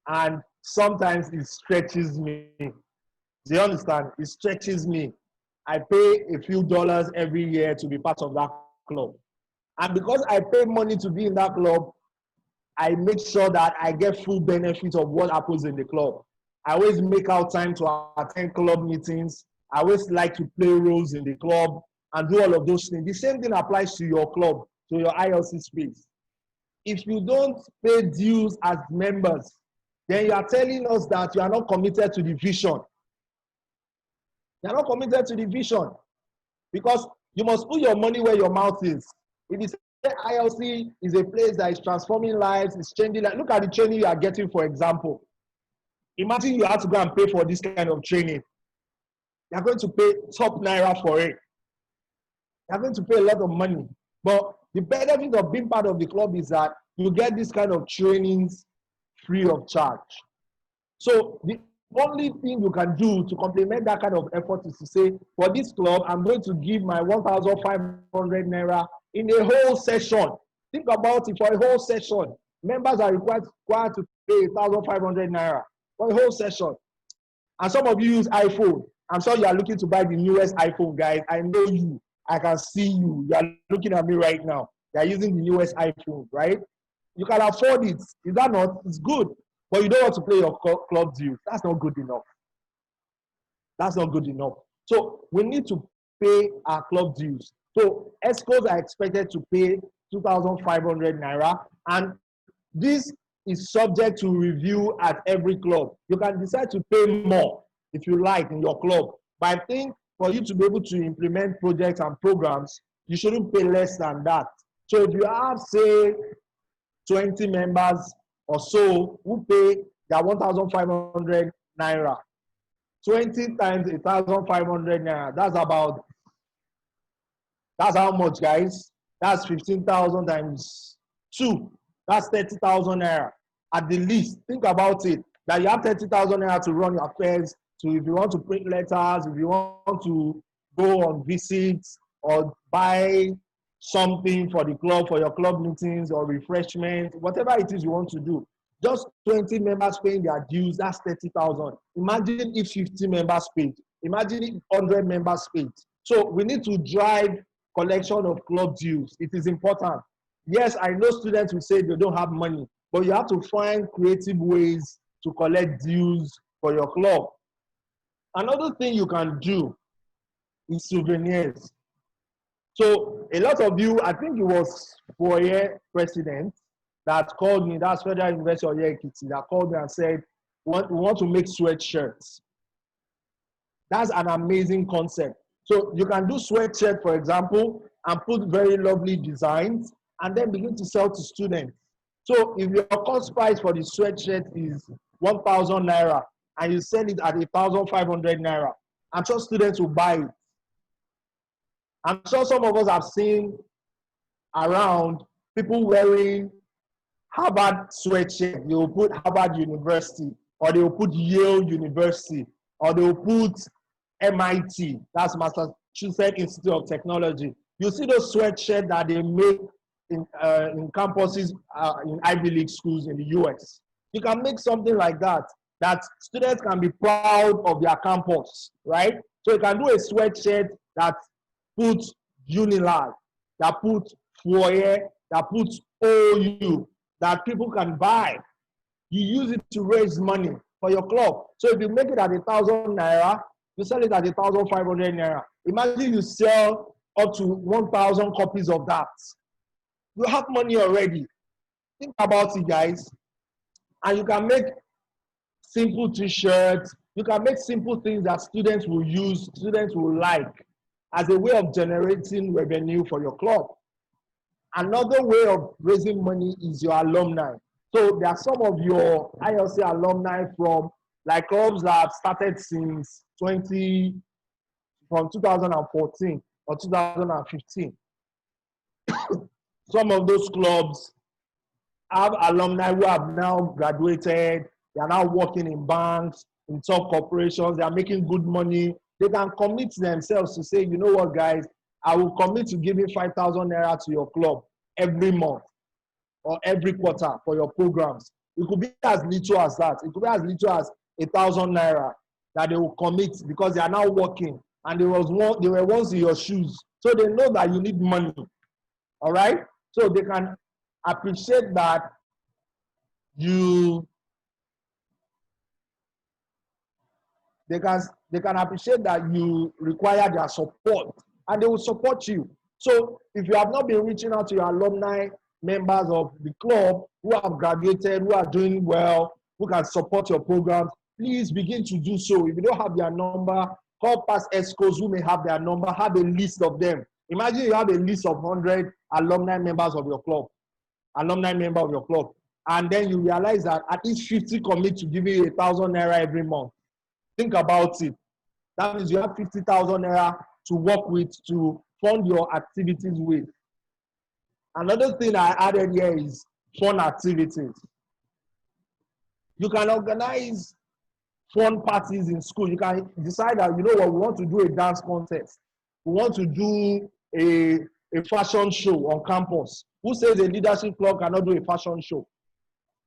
And sometimes it stretches me. Do you understand? It stretches me. I pay a few dollars every year to be part of that club. And because I pay money to be in that club, I make sure that I get full benefit of what happens in the club. I always make out time to attend club meetings. I always like to play roles in the club and do all of those things. The same thing applies to your club, to your ILC space. If you don't pay dues as members, then you are telling us that you are not committed to the vision. You are not committed to the vision because you must put your money where your mouth is. If you say ILC is a place that is transforming lives, it's changing lives, look at the training you are getting, for example. Imagine you have to go and pay for this kind of training. You are going to pay top naira for it. You are going to pay a lot of money. But the benefit of being part of the club is that you get this kind of trainings free of charge. So the only thing you can do to complement that kind of effort is to say, for this club, I'm going to give my 1,500 naira in a whole session. Think about it, for a whole session. Members are required to pay 1,500 naira for a whole session. And some of you use iPhone. I'm sure you are looking to buy the newest iPhone, guys. I know you. I can see you. You are looking at me right now. You are using the newest iPhone, right? You can afford it. Is that not? It's good. But you don't want to play your club dues. That's not good enough. That's not good enough. So we need to pay our club dues. So ESCOs are expected to pay 2,500 naira, and this is subject to review at every club. You can decide to pay more if you like in your club. But I think for you to be able to implement projects and programs, you shouldn't pay less than that. So if you have, say, 20 members or so who pay their 1,500 naira, 20 times 1,500 naira, that's how much, guys? That's 15,000 times 2. That's 30,000 naira at the least. Think about it. That you have 30,000 naira to run your affairs. So if you want to print letters, if you want to go on visits or buy something for the club, for your club meetings or refreshment, whatever it is you want to do, just 20 members paying their dues, that's 30,000. Imagine if 50 members paid. Imagine if 100 members paid. So we need to drive collection of club dues. It is important. Yes, I know students will say they don't have money, but you have to find creative ways to collect dues for your club. Another thing you can do is souvenirs. So a lot of you, I think it was Foyer president that called me, that's Federal University of Ekiti, that called me and said, we want to make sweatshirts. That's an amazing concept. So you can do sweatshirt, for example, and put very lovely designs and then begin to sell to students. So if your cost price for the sweatshirt is 1,000 naira and you sell it at 1,500 naira, I'm sure students will buy it. I'm sure some of us have seen around people wearing Harvard sweatshirt. They will put Harvard University, or they will put Yale University, or they will put MIT, that's Massachusetts Institute of Technology. You see those sweatshirts that they make in campuses in Ivy League schools in the US. You can make something like that, that students can be proud of their campus, right? So you can do a sweatshirt that puts Unilag, that puts Foyer, that puts OU, that people can buy. You use it to raise money for your club. So if you make it at 1,000 naira, you sell it at 1,500 naira. Imagine you sell up to 1,000 copies of that. You have money already. Think about it, guys. And you can make simple t-shirts. You can make simple things that students will use, students will like, as a way of generating revenue for your club. Another way of raising money is your alumni. So there are some of your ILC alumni from like clubs that have started since 2014 or 2015. Some of those clubs have alumni who have now graduated. They are now working in banks, in top corporations. They are making good money. They can commit themselves to say, you know what, guys, I will commit to giving 5,000 naira to your club every month or every quarter for your programs. It could be as little as that. It could be as little as 1,000 naira that they will commit because they are now working and they were once in your shoes. So they know that you need money. All right? So they can appreciate that they can appreciate that you require their support and they will support you. So if you have not been reaching out to your alumni members of the club who have graduated, who are doing well, who can support your programs, please begin to do so. If you don't have their number, call past ESCOs who may have their number, have a list of them. Imagine you have a list of 100 alumni members of your club, and then you realize that at least 50 commit to giving you 1,000 naira every month. Think about it. That means you have 50,000 naira to work with, to fund your activities with. Another thing I added here is fun activities. You can organize fun parties in school. You can decide that, you know what, we want to do a dance contest. We want to do a fashion show on campus. Who says a leadership club cannot do a fashion show?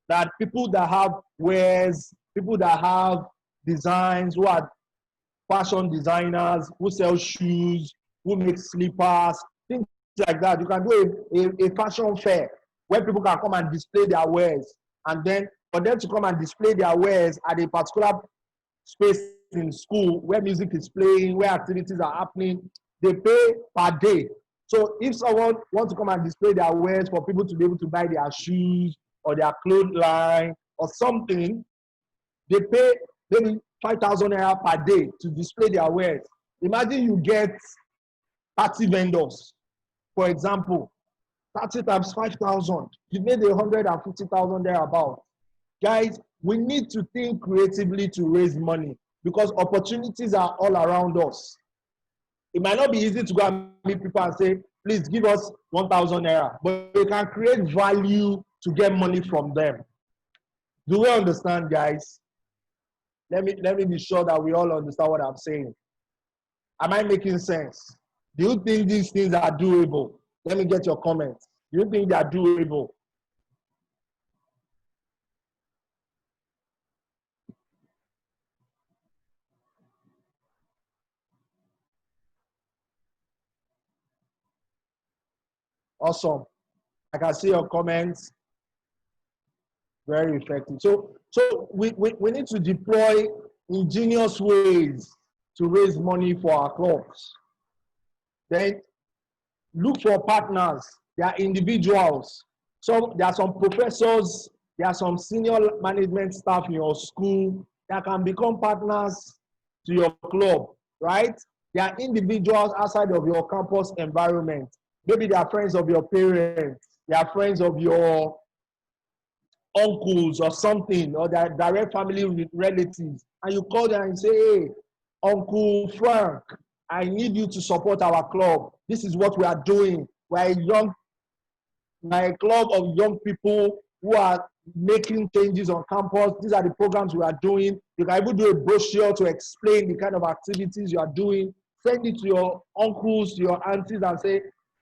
That people that have wares, people that have designs, who are fashion designers, who sell shoes, who make slippers, things like that. You can do a fashion fair where people can come and display their wares. And then for them to come and display their wares at a particular space in school where music is playing, where activities are happening, they pay per day. So if someone wants to come and display their wares for people to be able to buy their shoes or their clothesline or something, they pay maybe 5,000 naira per day to display their wares. Imagine you get 30 vendors, for example, 30 times 5,000, you made 150,000 thereabout. Guys, we need to think creatively to raise money because opportunities are all around us. It might not be easy to go and meet people and say, please give us 1,000 naira, but you can create value to get money from them. Do we understand, guys? Let me be sure that we all understand what I'm saying. Am I making sense? Do you think these things are doable? Let me get your comments. Do you think they are doable? Awesome. I can see your comments. Very effective. So we need to deploy ingenious ways to raise money for our clubs. Then look for partners. There are individuals. So there are some professors, there are some senior management staff in your school that can become partners to your club, right? There are individuals outside of your campus environment. Maybe they are friends of your parents, they are friends of your uncles or something, or their direct family relatives, and you call them and say, hey, Uncle Frank, I need you to support our club. This is what we are doing. We're a club of young people who are making changes on campus. These are the programs we are doing. You can even do a brochure to explain the kind of activities you are doing. Send it to your uncles, to your aunties, and say,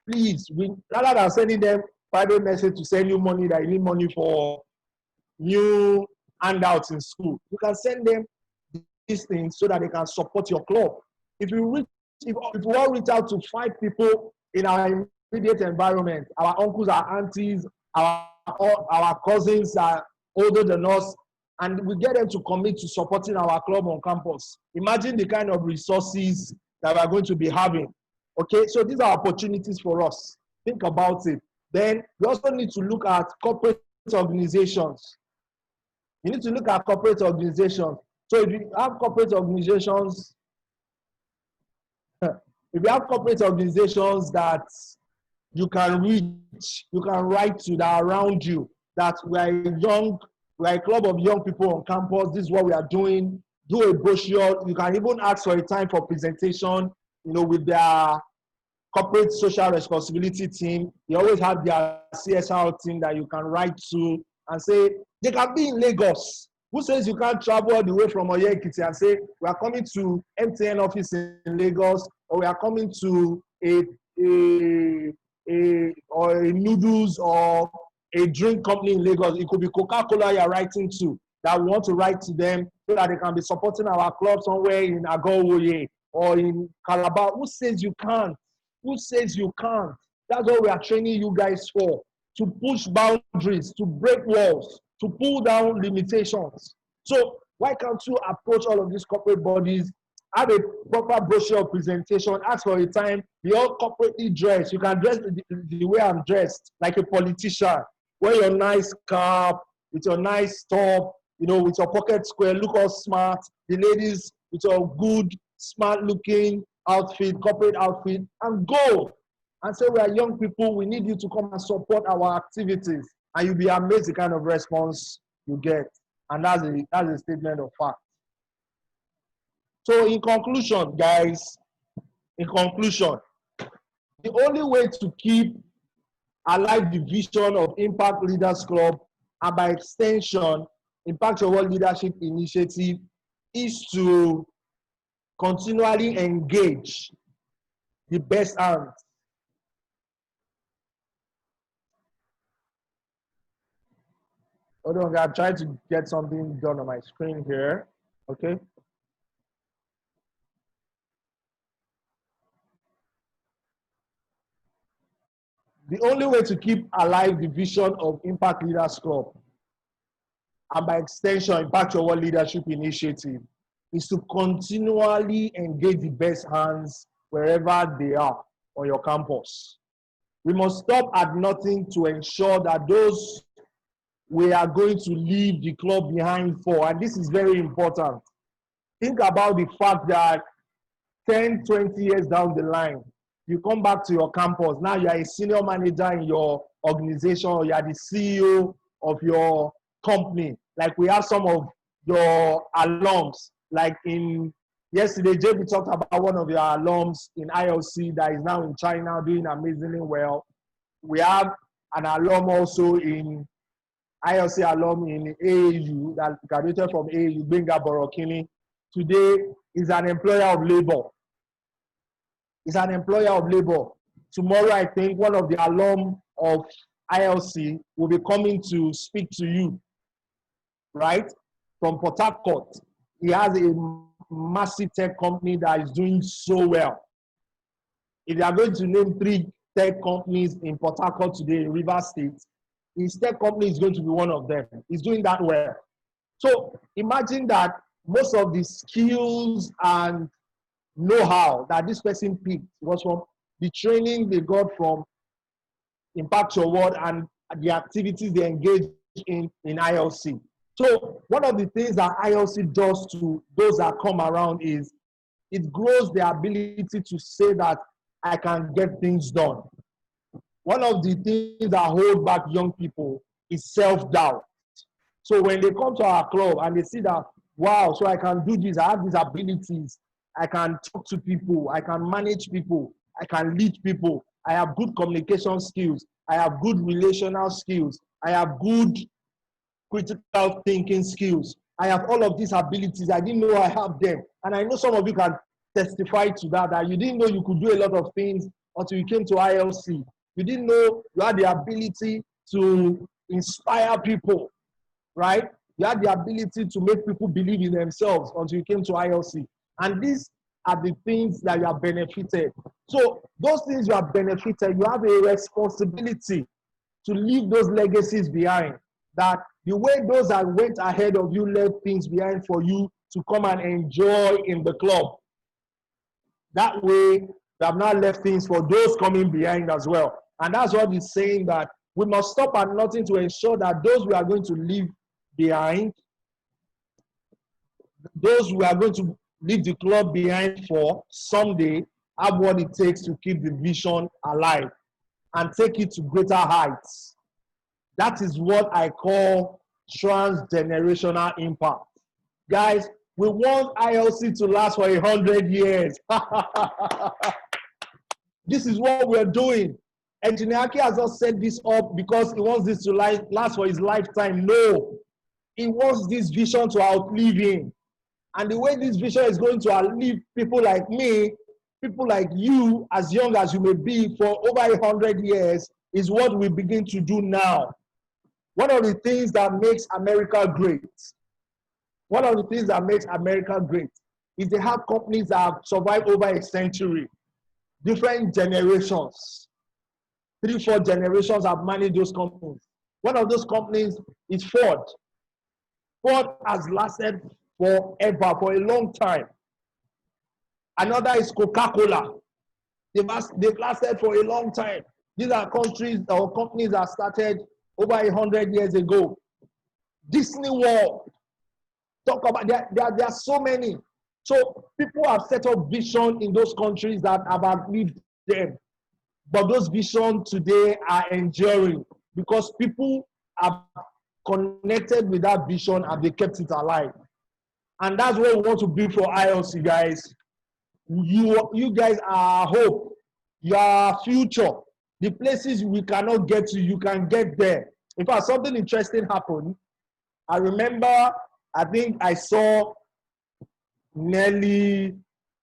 please, rather than sending them private message to send you money that you need money for new handouts in school. You can send them these things so that they can support your club. If you all reach out to 5 people in our immediate environment, our uncles, our aunties, our cousins are older than us, and we get them to commit to supporting our club on campus. Imagine the kind of resources that we are going to be having. Okay, so these are opportunities for us. Think about it. Then we also need to look at corporate organizations. You need to look at corporate organizations. So if you have corporate organizations, that you can reach, you can write to that around you, that we are a club of young people on campus, this is what we are doing, do a brochure. You can even ask for a time for presentation, with their corporate social responsibility team. They always have their CSR team that you can write to and say, they can be in Lagos. Who says you can't travel all the way from Oyekiti and say, we are coming to MTN office in Lagos, or we are coming to a noodles or a drink company in Lagos. It could be Coca-Cola you're writing to, that we want to write to them so that they can be supporting our club somewhere in Agowoye or in Calabar. Who says you can't? Who says you can't? That's what we are training you guys for, to push boundaries, to break walls, to pull down limitations. So why can't you approach all of these corporate bodies, have a proper brochure presentation, ask for a time, be all corporately dressed. You can dress the way I'm dressed, like a politician. Wear your nice cap, with your nice top, with your pocket square, look all smart. The ladies with your good, smart looking outfit, corporate outfit, and go and say, we are young people, we need you to come and support our activities. And you'll be amazed the kind of response you get. And that's a statement of fact. So in conclusion, guys, the only way to keep alive the vision of Impact Leaders Club, and by extension, Impact Your World Leadership Initiative, is to continually engage the best hands. Hold on, I'm trying to get something done on my screen here. Okay. The only way to keep alive the vision of Impact Leaders Club, and by extension, Impact Your World Leadership Initiative, is to continually engage the best hands wherever they are on your campus. We must stop at nothing to ensure that those we are going to leave the club behind for, and this is very important. Think about the fact that 10, 20 years down the line, you come back to your campus. Now you are a senior manager in your organization, or you are the CEO of your company. Like we have some of your alums, like yesterday, JB talked about one of your alums in ILC that is now in China doing amazingly well. We have an alum also in ILC alum in AAU that graduated from AAU, Benga Borokini. Today is an employer of labor. Tomorrow, I think one of the alum of ILC will be coming to speak to you, right? From Port Harcourt. He has a massive tech company that is doing so well. If you are going to name 3 tech companies in Port Harcourt today, in Rivers State, his tech company is going to be one of them. He's doing that well. So imagine that most of the skills and know-how that this person picked was from the training they got from Impact Your World and the activities they engage in ILC. So one of the things that ILC does to those that come around is it grows their ability to say that I can get things done. One of the things that hold back young people is self-doubt. So when they come to our club and they see that, wow, so I can do this, I have these abilities, I can talk to people, I can manage people, I can lead people, I have good communication skills, I have good relational skills, I have good critical thinking skills, I have all of these abilities, I didn't know I have them. And I know some of you can testify to that, that you didn't know you could do a lot of things until you came to ILC. You didn't know you had the ability to inspire people, right? You had the ability to make people believe in themselves until you came to ILC. And these are the things that you have benefited. So those things you have benefited, you have a responsibility to leave those legacies behind. That the way those that went ahead of you left things behind for you to come and enjoy in the club. That way, they have not left things for those coming behind as well. And that's what he's saying, that we must stop at nothing to ensure that those we are going to leave behind, those we are going to leave the club behind for someday, have what it takes to keep the vision alive and take it to greater heights. That is what I call transgenerational impact. Guys, we want ILC to last for 100 years. This is what we're doing. Engineer Aki has not set this up because he wants this to last for his lifetime. No. He wants this vision to outlive him. And the way this vision is going to outlive people like me, people like you, as young as you may be, for over 100 years, is what we begin to do now. One of the things that makes America great, one of the things that makes America great is they have companies that have survived over a century, different generations. 3-4 generations have managed those companies. One of those companies is Ford. Ford has lasted forever, for a long time. Another is Coca-Cola. They've lasted for a long time. These are countries or companies that started over 100 years ago. Disney World. Talk about, there are so many. So people have set up vision in those countries that have outlived them. But those visions today are enduring because people have connected with that vision and they kept it alive. And that's what we want to be for ILC, guys. You guys are our hope. You are our future. The places we cannot get to, you can get there. In fact, something interesting happened. I remember, I think I saw Nelly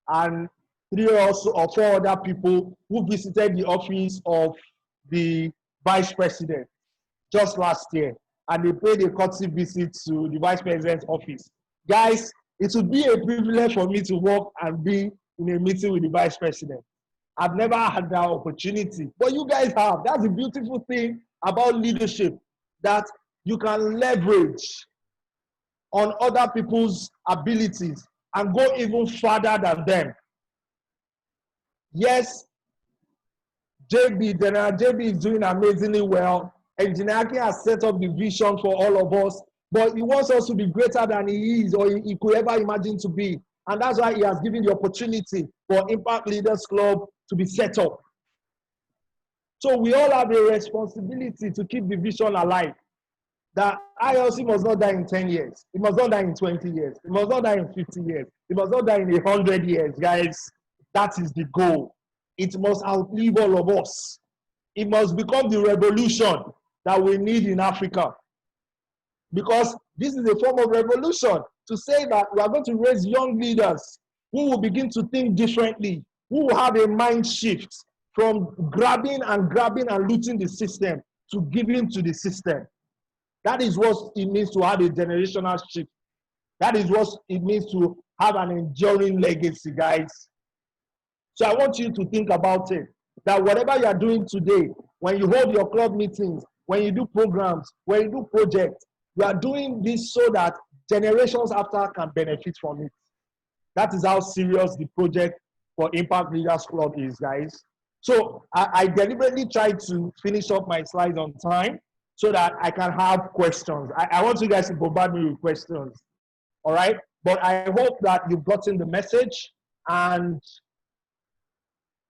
and 3 or 4 other people who visited the office of the vice president just last year. And they paid a courtesy visit to the vice president's office. Guys, it would be a privilege for me to walk and be in a meeting with the vice president. I've never had that opportunity, but you guys have. That's the beautiful thing about leadership, that you can leverage on other people's abilities and go even further than them. Yes, General JB is doing amazingly well. Engineer Aki has set up the vision for all of us, but he wants us to be greater than he is or he could ever imagine to be. And that's why he has given the opportunity for Impact Leaders Club to be set up. So we all have a responsibility to keep the vision alive. That ILC must not die in 10 years. It must not die in 20 years. It must not die in 50 years. It must not die in 100 years, guys. That is the goal. It must outlive all of us. It must become the revolution that we need in Africa. Because this is a form of revolution, to say that we are going to raise young leaders who will begin to think differently, who will have a mind shift from grabbing and looting the system to giving to the system. That is what it means to have a generational shift. That is what it means to have an enduring legacy, guys. So I want you to think about it, that whatever you are doing today, when you hold your club meetings, when you do programs, when you do projects, you are doing this so that generations after can benefit from it. That is how serious the project for Impact Leaders Club is, guys. So I deliberately tried to finish up my slides on time so that I can have questions. I want you guys to bombard me with questions, all right? But I hope that you've gotten the message, and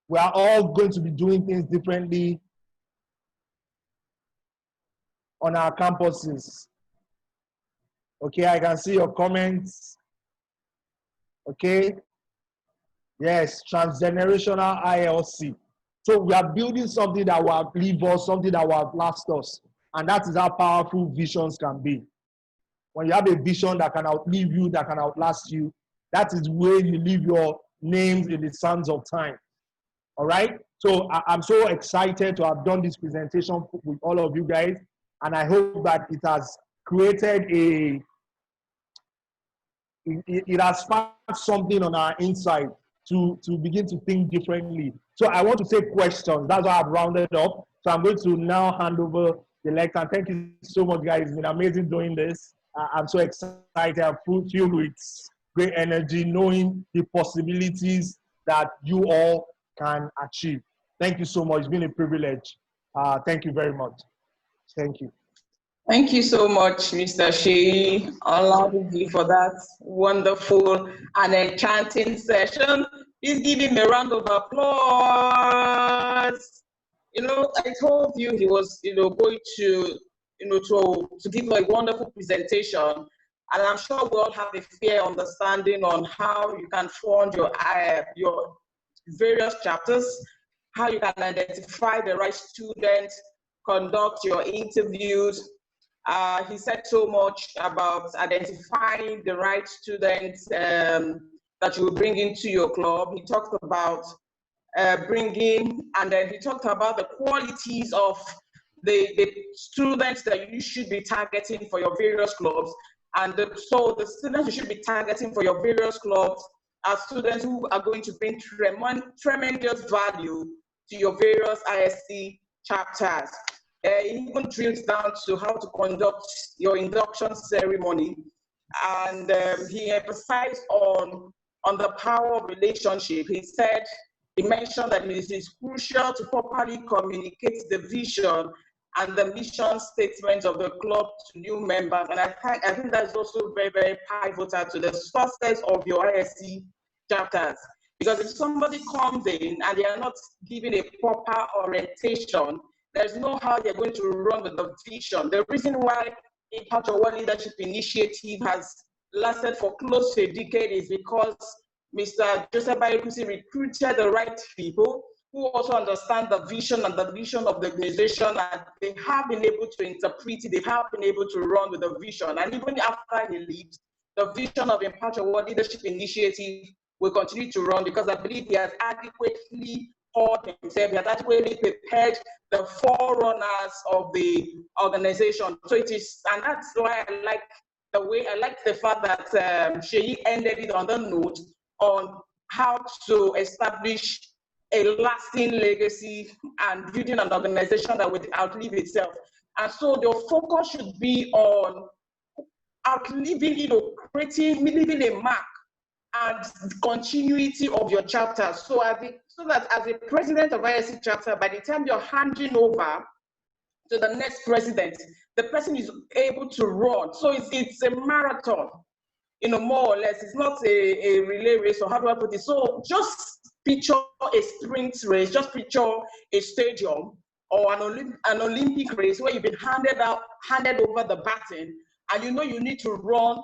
we are all going to be doing things differently on our campuses. Okay, I can see your comments. Okay. Yes, transgenerational ILC. So we are building something that will outlive us, something that will outlast us. And that is how powerful visions can be. When you have a vision that can outlive you, that can outlast you, that is where you leave your names in the sands of time. All right? So I'm so excited to have done this presentation with all of you guys, and I hope that it has created it has sparked something on our inside to begin to think differently. So I want to take questions. That's why I've rounded up. So I'm going to now hand over the lecture. Thank you so much, guys. It's been amazing doing this. I'm so excited. I'm filled with great energy, knowing the possibilities that you all can achieve. Thank you so much. It's been a privilege. Thank you very much. Thank you. Thank you so much, Mr. Seyi Oladeji, for that wonderful and enchanting session. Please give him a round of applause. You know, I told you he was, going to, to give a wonderful presentation. And I'm sure we all have a fair understanding on how you can fund your various chapters, how you can identify the right students, conduct your interviews. He said so much about identifying the right students that you will bring into your club. He talked about bringing, and then he talked about the qualities of the students that you should be targeting for your various clubs. And so the students you should be targeting for your various clubs are students who are going to bring tremendous value to your various ISC chapters. He even drills down to how to conduct your induction ceremony. And he emphasized on the power of relationship. He mentioned that it is crucial to properly communicate the vision and the mission statement of the club to new members. And I think that's also very, very pivotal to the success of your ISC chapters. Because if somebody comes in and they are not given a proper orientation, there's no how they're going to run with the vision. The reason why Impact Your World Leadership Initiative has lasted for close to a decade is because Mr. Joseph Bayekusi recruited the right people who also understand the vision and the mission of the organization, and they have been able to interpret it, they have been able to run with the vision. And even after he leaves, the vision of Impact Your World Leadership Initiative will continue to run, because I believe he has adequately taught himself, he has adequately prepared the forerunners of the organization. So it is, and that's why I like the fact that Seyi ended it on the note on how to establish a lasting legacy and building an organization that would outlive itself. And so the focus should be on outliving, leaving a mark and continuity of your chapter. So that as a president of ISC chapter, by the time you're handing over to the next president, the person is able to run. So it's a marathon, more or less. It's not a relay race, or how do I put it? So just picture a sprint race, just picture a stadium or an Olympic race where you've been handed over the baton, and you need to run.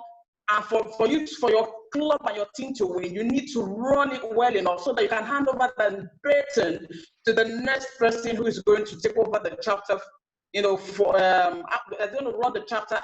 And for your club and your team to win, you need to run it well enough so that you can hand over the baton to the next person who is going to take over the chapter. They're going to run the chapter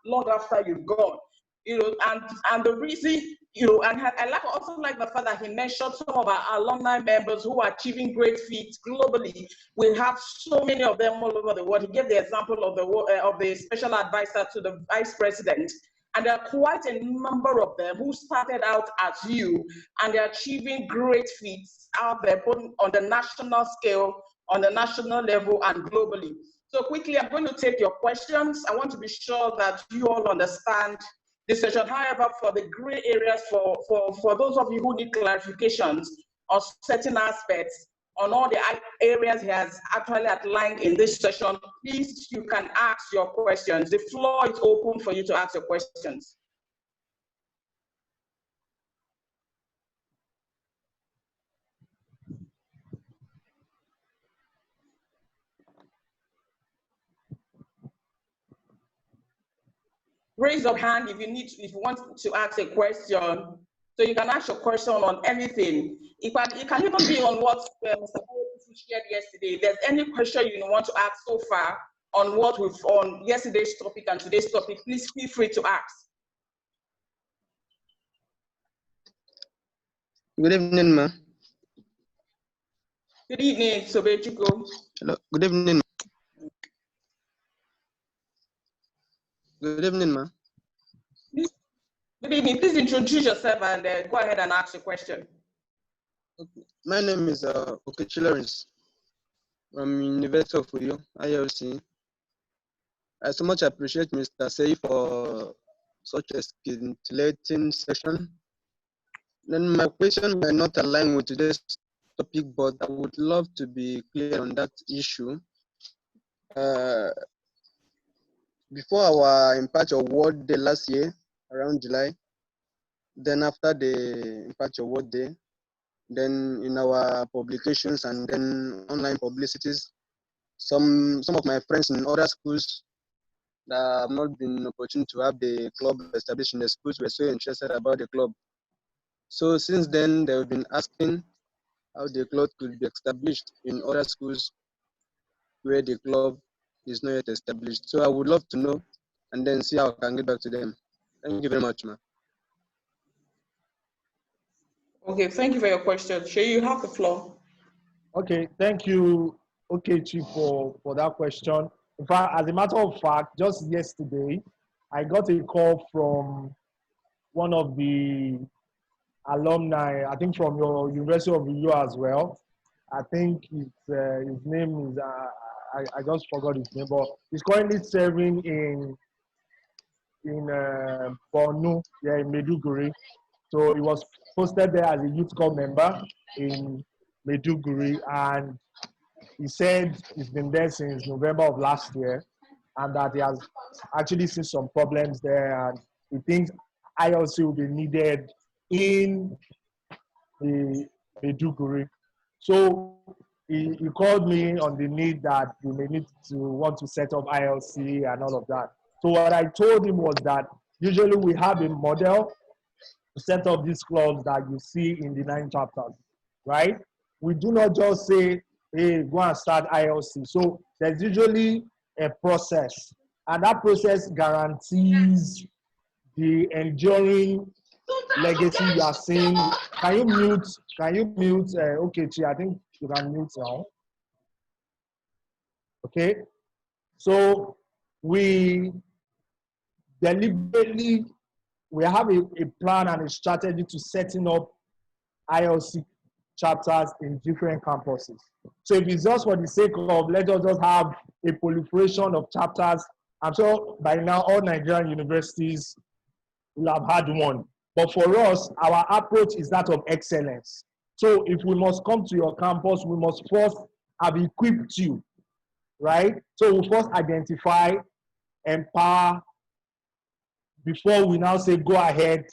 long after you've gone. And the reason, and I also like the fact that he mentioned some of our alumni members who are achieving great feats globally. We have so many of them all over the world. He gave the example of the special advisor to the vice president. And there are quite a number of them who started out as you, and they're achieving great feats out there, both on the national scale, on the national level, and globally. So quickly, I'm going to take your questions. I want to be sure that you all understand this session. However, for the gray areas, for those of you who need clarifications on certain aspects, on all the areas he has actually outlined in this session, please, you can ask your questions. The floor is open for you to ask your questions. Raise your hand if you want to ask a question. So you can ask your question on anything. It can even be on what Mr. Bayekusi shared yesterday. If there's any question you want to ask so far on yesterday's topic and today's topic, please feel free to ask. Good evening, ma. Good evening, Sobechiko. Hello. Good evening. Good evening, ma. Good evening. Please introduce yourself and go ahead and ask your question. Okay. My name is Oladeji from University of Uyo, ILC. I so much appreciate Mr. Seyi for such a scintillating session. Then my question might not align with today's topic, but I would love to be clear on that issue. Before our Impact Award Day last year, around July, then after the Impact Award Day, then in our publications and then online publicities, some of my friends in other schools that have not been opportune to have the club established in the schools were so interested about the club. So since then, they've been asking how the club could be established in other schools where the club is not yet established. So I would love to know and then see how I can get back to them. Thank you very much, ma'am. Okay, thank you for your question. Shay, you have the floor. Okay, thank you, Okechi, for that question. In fact, as a matter of fact, just yesterday, I got a call from one of the alumni, I think from your University of Uyo as well. I think his name is, I just forgot his name, but he's currently serving in Borno, yeah, in Maiduguri. So he was posted there as a youth corps member in Maiduguri, and he said he's been there since November of last year, and that he has actually seen some problems there, and he thinks ILC will be needed in the Maiduguri. So he called me on the need that we may need to want to set up ILC and all of that. So what I told him was that usually we have a model to set up these clubs that you see in the 9 chapters, right? We do not just say, hey, go and start ILC. So there's usually a process, and that process guarantees the enduring legacy you are seeing. Can you mute, Okechi, I think you can mute now. Okay, so we deliberately, we have a plan and a strategy to setting up ILC chapters in different campuses. So if it's just for the sake of, let us just have a proliferation of chapters, I'm sure by now all Nigerian universities will have had one. But for us, our approach is that of excellence. So if we must come to your campus, we must first have equipped you, right? So we first identify, empower, before we now say go ahead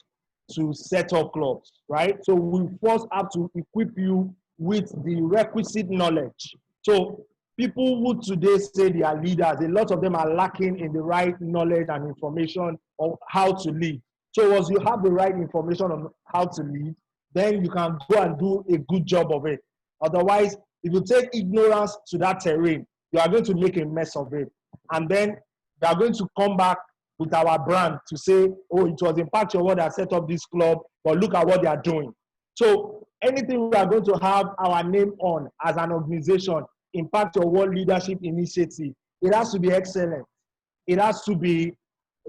to set up clubs, right? So we first have to equip you with the requisite knowledge. So people who today say they are leaders, a lot of them are lacking in the right knowledge and information of how to lead. So once you have the right information on how to lead, then you can go and do a good job of it. Otherwise, if you take ignorance to that terrain, you are going to make a mess of it. And then they are going to come back with our brand to say, oh, it was Impact Your World that set up this club, but look at what they are doing. So anything we are going to have our name on as an organization, Impact Your World Leadership Initiative, it has to be excellent. It has to be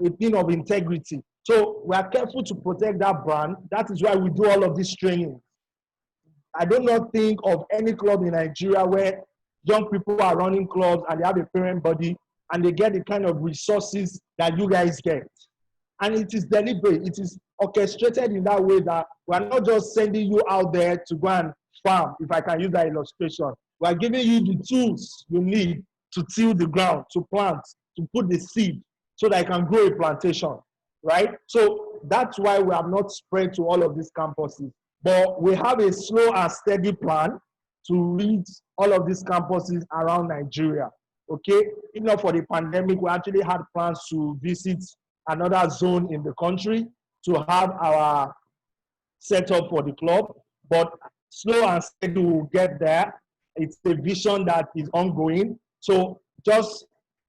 a thing of integrity. So we are careful to protect that brand. That is why we do all of this training. I do not think of any club in Nigeria where young people are running clubs and they have a parent body and they get the kind of resources that you guys get. And it is deliberate. It is orchestrated in that way that we're not just sending you out there to go and farm, if I can use that illustration. We're giving you the tools you need to till the ground, to plant, to put the seed so that you can grow a plantation, right? So that's why we have not spread to all of these campuses. But we have a slow and steady plan to reach all of these campuses around Nigeria, okay? If not for the pandemic, we actually had plans to visit another zone in the country to have our setup for the club, but slow and steady will get there. It's a vision that is ongoing. So just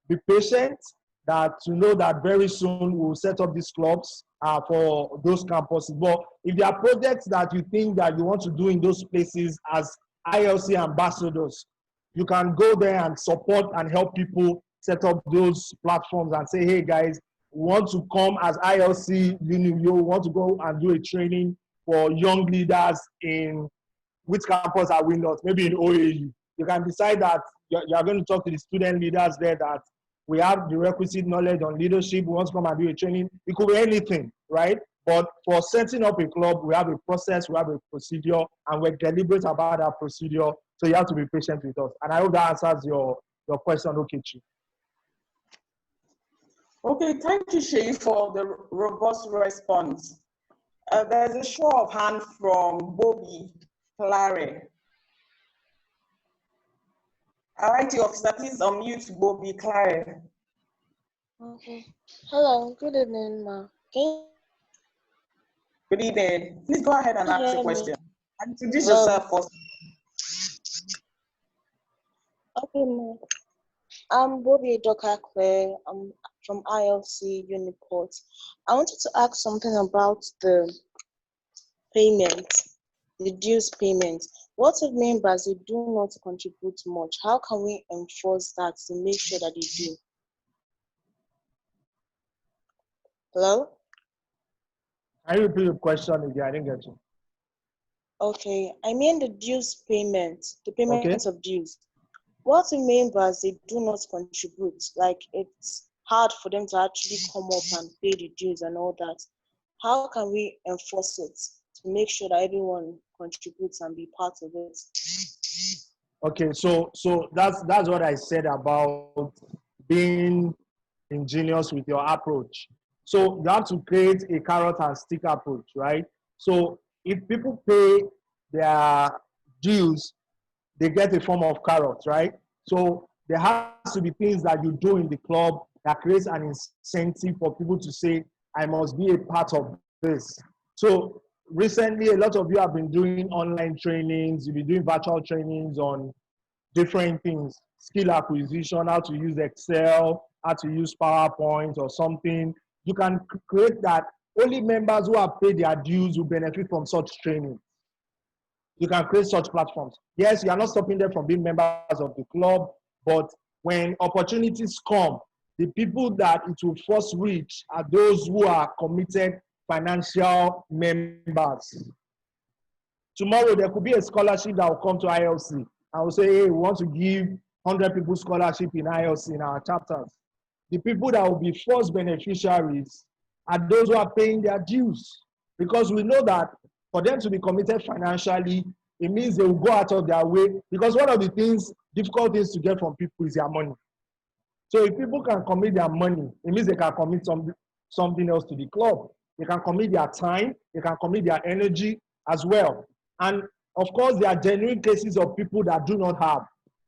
be patient, that to know that very soon we'll set up these clubs for those campuses. But if there are projects that you think that you want to do in those places as ILC ambassadors. You can go there and support and help people set up those platforms and say, hey guys, we want to come as ILC, you want to go and do a training for young leaders in which campus are we not? Maybe in OAU. You can decide that you're going to talk to the student leaders there that we have the requisite knowledge on leadership. We want to come and do a training. It could be anything, right? But for setting up a club, we have a process, we have a procedure, and we're deliberate about that procedure. So you have to be patient with us. And I hope that answers your question, Okechi. Okay, thank you, Seyi, for the robust response. There's a show of hand from Bobby Clare. All right, officer, please unmute Bobby Clare. Okay. Hello, good evening, ma. Good evening. Please go ahead and ask your question. And introduce Hello. yourself first. Okay, ma. I'm Bobby Clare. I'm from ILC Uniport. I wanted to ask something about the payment, the dues payment. What if members they do not contribute much? How can we enforce that to make sure that they do? Hello? Can you repeat your question again? I didn't get you. Okay, I mean the dues payment, the payment Okay. of dues. What if members they do not contribute? Like it's hard for them to actually come up and pay the dues and all that. How can we enforce it to make sure that everyone contributes and be part of it? Okay, so that's what I said about being ingenious with your approach. So you have to create a carrot and stick approach, right? So if people pay their dues, they get a form of carrot, right? So there has to be things that you do in the club that creates an incentive for people to say, I must be a part of this. So recently, a lot of you have been doing online trainings, you've been doing virtual trainings on different things, skill acquisition, how to use Excel, how to use PowerPoint or something. You can create that. Only members who have paid their dues will benefit from such training. You can create such platforms. Yes, you are not stopping them from being members of the club, but when opportunities come, the people that it will first reach are those who are committed financial members. Tomorrow, there could be a scholarship that will come to ILC. I will say, hey, we want to give 100 people scholarship in ILC in our chapters. The people that will be first beneficiaries are those who are paying their dues. Because we know that for them to be committed financially, it means they will go out of their way. Because one of the difficult things to get from people is their money. So if people can commit their money, it means they can commit something else to the club. They can commit their time, they can commit their energy as well. And of course, there are genuine cases of people that do not have,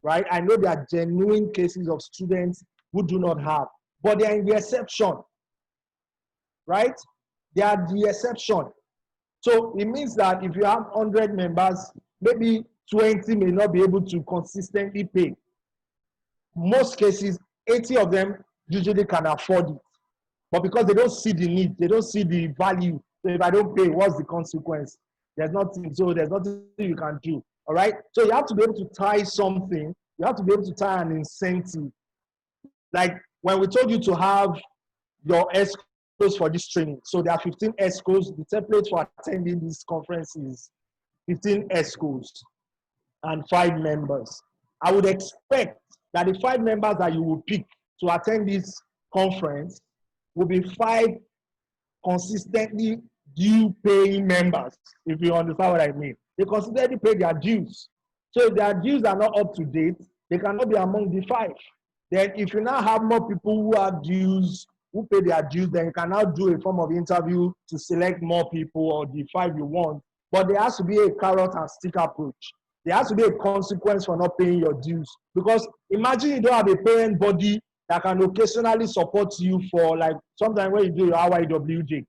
right? I know there are genuine cases of students who do not have, but they are in the exception, right? They are the exception. So it means that if you have 100 members, maybe 20 may not be able to consistently pay. Most cases, 80 of them usually can afford it. But because they don't see the need, they don't see the value. So if I don't pay, what's the consequence? There's nothing you can do. All right. So you have to be able to tie something. You have to be able to tie an incentive. Like when we told you to have your ESCOs for this training. So there are 15 ESCOs. The template for attending this conference is 15 ESCOs and 5 members. I would expect that the 5 members that you will pick to attend this conference will be 5 consistently due paying members, if you understand what I mean. They consistently pay their dues. So if their dues are not up to date, they cannot be among the 5. Then if you now have more people who have dues, who pay their dues, then you can now do a form of interview to select more people or the 5 you want. But there has to be a carrot and stick approach. There has to be a consequence for not paying your dues. Because imagine you don't have a parent body that can occasionally support you for, like, sometimes when you do your RYWJ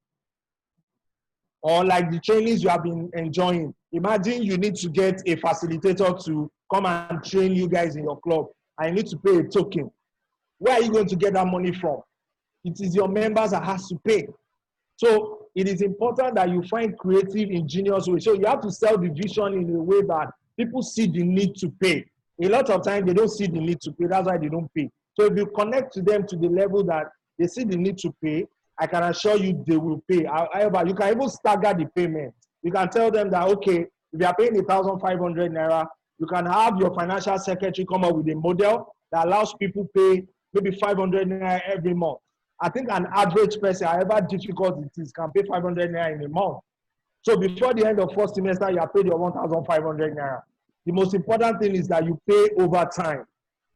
or like the trainings you have been enjoying. Imagine you need to get a facilitator to come and train you guys in your club and you need to pay a token. Where are you going to get that money from? It is your members that has to pay. So it is important that you find creative, ingenious ways. So you have to sell the vision in a way that people see the need to pay. A lot of times they don't see the need to pay, that's why they don't pay. So if you connect to them to the level that they see the need to pay, I can assure you they will pay. However, you can even stagger the payment. You can tell them that, okay, if you are paying 1,500 naira, you can have your financial secretary come up with a model that allows people pay maybe 500 naira every month. I think an average person, however difficult it is, can pay 500 naira in a month. So before the end of first semester, you have paid your 1,500 naira. The most important thing is that you pay over time.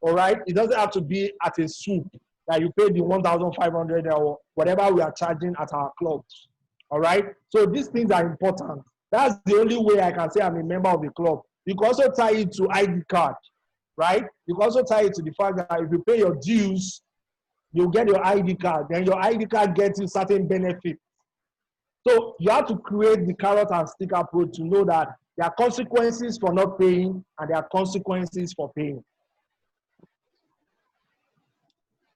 All right? It doesn't have to be at a swoop that you pay the 1,500 or whatever we are charging at our clubs. All right? So these things are important. That's the only way I can say I'm a member of the club. You can also tie it to ID card, right? You can also tie it to the fact that if you pay your dues, you get your ID card. Then your ID card gets you certain benefits. So you have to create the carrot and stick approach to know that there are consequences for not paying and there are consequences for paying.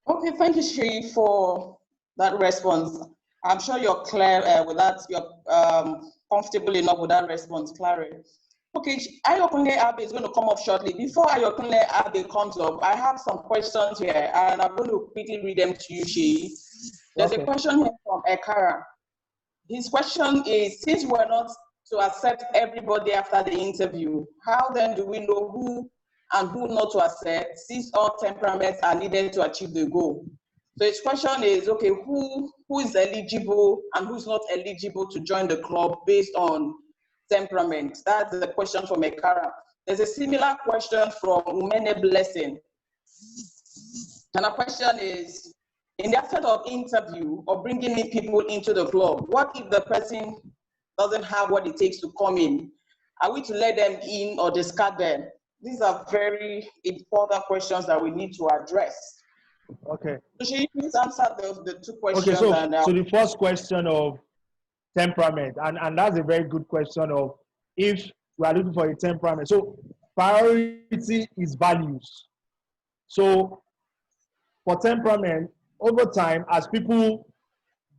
Okay, thank you, Seyi, for that response. I'm sure you're clear with that. You're comfortable enough with that response, Clara. Okay, Ayokunle Abe is going to come up shortly. Before Ayokunle Abe comes up, I have some questions here, and I'm going to quickly read them to you, Seyi. There's a question here from Ekara. His question is, since we're not to accept everybody after the interview, how then do we know who and who not to accept, since all temperaments are needed to achieve the goal? So his question is, okay, who is eligible and who's not eligible to join the club based on temperament? That's the question from Ekara. There's a similar question from Umene Blessing. And the question is, in the aspect of interview or bringing in people into the club, what if the person doesn't have what it takes to come in? Are we to let them in or discard them? These are very important questions that we need to address. Okay. So should you please answer the two questions? Okay, so the first question of temperament, and that's a very good question of if we are looking for a temperament. So priority is values. So for temperament, over time, as people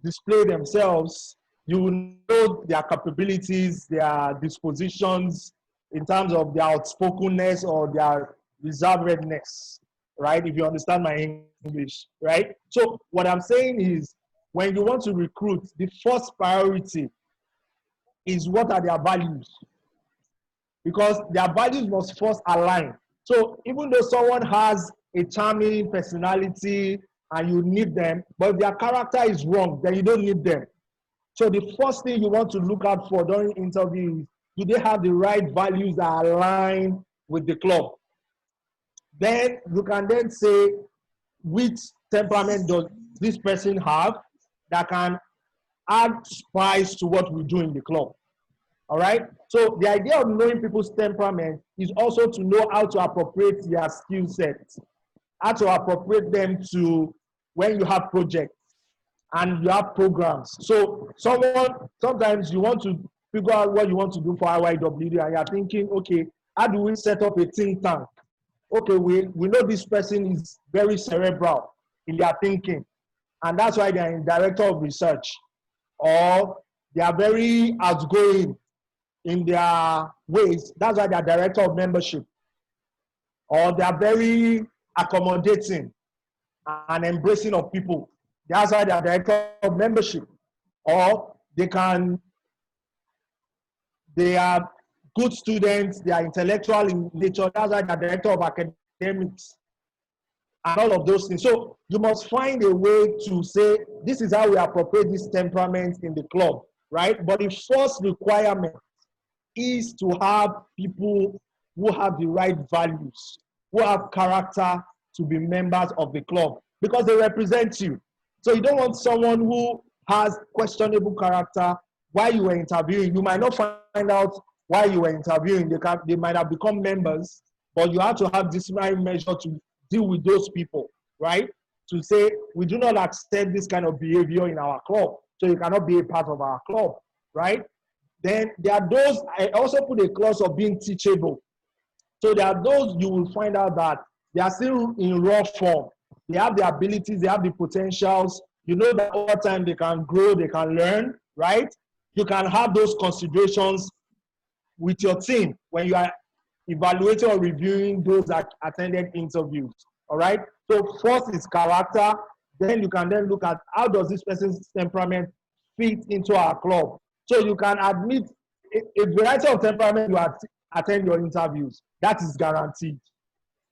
display themselves, you will know their capabilities, their dispositions in terms of their outspokenness or their reservedness, right? If you understand my English, right? So what I'm saying is, when you want to recruit, the first priority is what are their values? Because their values must first align. So even though someone has a charming personality and you need them, but if their character is wrong, then you don't need them. So the first thing you want to look out for during interview is, do they have the right values that align with the club? Then you can then say, which temperament does this person have that can add spice to what we do in the club? All right? So the idea of knowing people's temperament is also to know how to appropriate their skill sets, how to appropriate them to when you have projects and you have programs. So sometimes you want to figure out what you want to do for IYWD and you're thinking, okay, how do we set up a think tank? Okay, we know this person is very cerebral in their thinking, and that's why they're in director of research, or they are very outgoing in their ways, that's why they're director of membership, or they are very accommodating and embracing of people, that's why they're director of membership, or they are good students, they are intellectual in nature, that's why they're director of academics, and all of those things. So you must find a way to say, this is how we appropriate this temperament in the club, right? But the first requirement is to have people who have the right values, who have character to be members of the club, because they represent you. So you don't want someone who has questionable character while you were interviewing. You might not find out why you were interviewing. They might have become members, but you have to have disciplinary measure to deal with those people, right? To say, we do not accept this kind of behavior in our club, so you cannot be a part of our club, right? Then there are those, I also put a clause of being teachable. So there are those you will find out that they are still in raw form. They have the abilities, they have the potentials. You know that over time they can grow, they can learn, right? You can have those considerations with your team when you are evaluating or reviewing those that attended interviews. All right. So first is character. Then you can then look at how does this person's temperament fit into our club. So you can admit a variety of temperament you attend your interviews. That is guaranteed.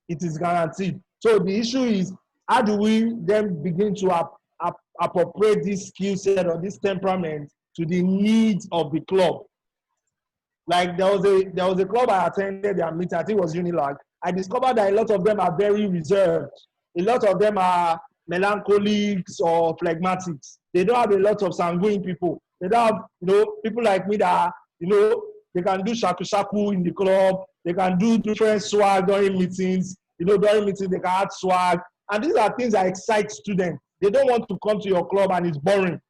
It is guaranteed. So the issue is, how do we then begin to appropriate this skill set or this temperament to the needs of the club? Like there was a club I attended their meeting, I think it was Unilag. I discovered that a lot of them are very reserved. A lot of them are melancholics or phlegmatics. They don't have a lot of sanguine people. They don't have, people like me that, they can do shaku shaku in the club. They can do different swag during meetings. During meetings, they can add swag. And these are things that excite students. They don't want to come to your club and it's boring.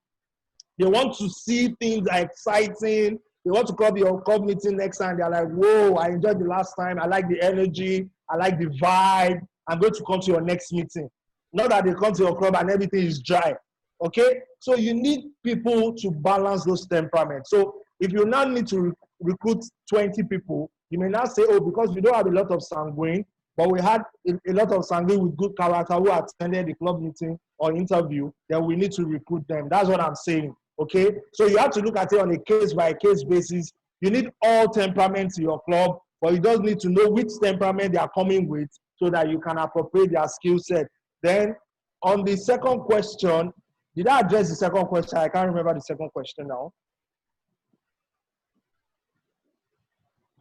They want to see things that are exciting. They want to come to your club meeting next time. They're like, whoa, I enjoyed the last time. I like the energy. I like the vibe. I'm going to come to your next meeting. Not that they come to your club and everything is dry. Okay? So you need people to balance those temperaments. So if you now need to recruit 20 people, you may not say, oh, because we don't have a lot of sanguine, but we had a lot of sanguine with good character who attended the club meeting or interview, then we need to recruit them. That's what I'm saying. Okay, so you have to look at it on a case-by-case basis. You need all temperaments in your club, but you just need to know which temperament they are coming with so that you can appropriate their skill set. Then on the second question, did I address the second question? I can't remember the second question now.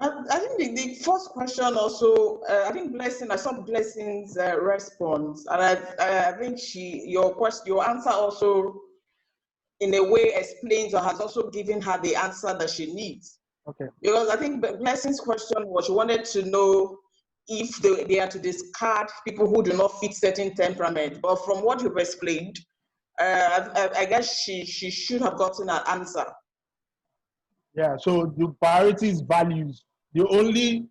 I think the first question also, I think I saw Blessing's response, and I think your answer also in a way explains or has also given her the answer that she needs. Okay. Because I think Blessing's question was, she wanted to know if they are to discard people who do not fit certain temperament. But from what you've explained, I guess she should have gotten an answer. Yeah, so the priority is values. The only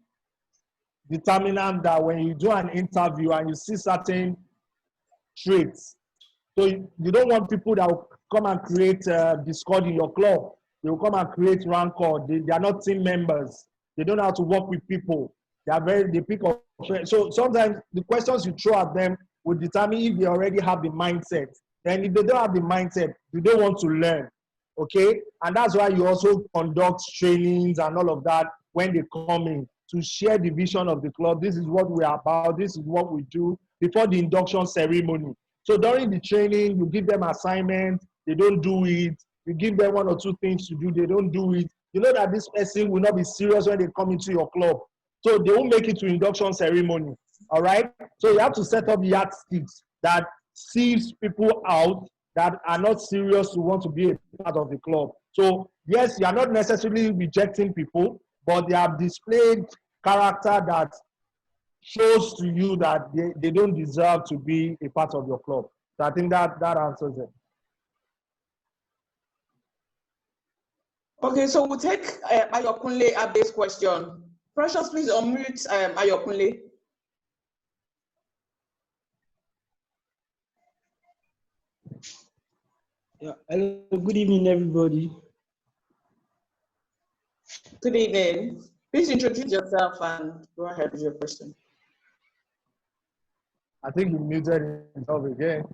determinant that when you do an interview and you see certain traits, so you don't want people that will come and create discord in your club. They will come and create rancor. They are not team members. They don't know how to work with people. They pick up. So sometimes the questions you throw at them will determine if they already have the mindset. Then if they don't have the mindset, do they want to learn? Okay? And that's why you also conduct trainings and all of that when they come in, to share the vision of the club. This is what we are about. This is what we do before the induction ceremony. So during the training, you give them assignments, they don't do it. You give them one or two things to do, they don't do it. You know that this person will not be serious when they come into your club. So they won't make it to induction ceremony, all right? So you have to set up yardsticks that sieves people out that are not serious to want to be a part of the club. So yes, you are not necessarily rejecting people, but they have displayed character that shows to you that they don't deserve to be a part of your club. So I think that answers it. Okay, so we'll take Ayokunle Abe's question. Precious, please unmute Ayokunle. Yeah, hello, good evening, everybody. Good evening. Please introduce yourself and go ahead with your question. I think you muted himself again.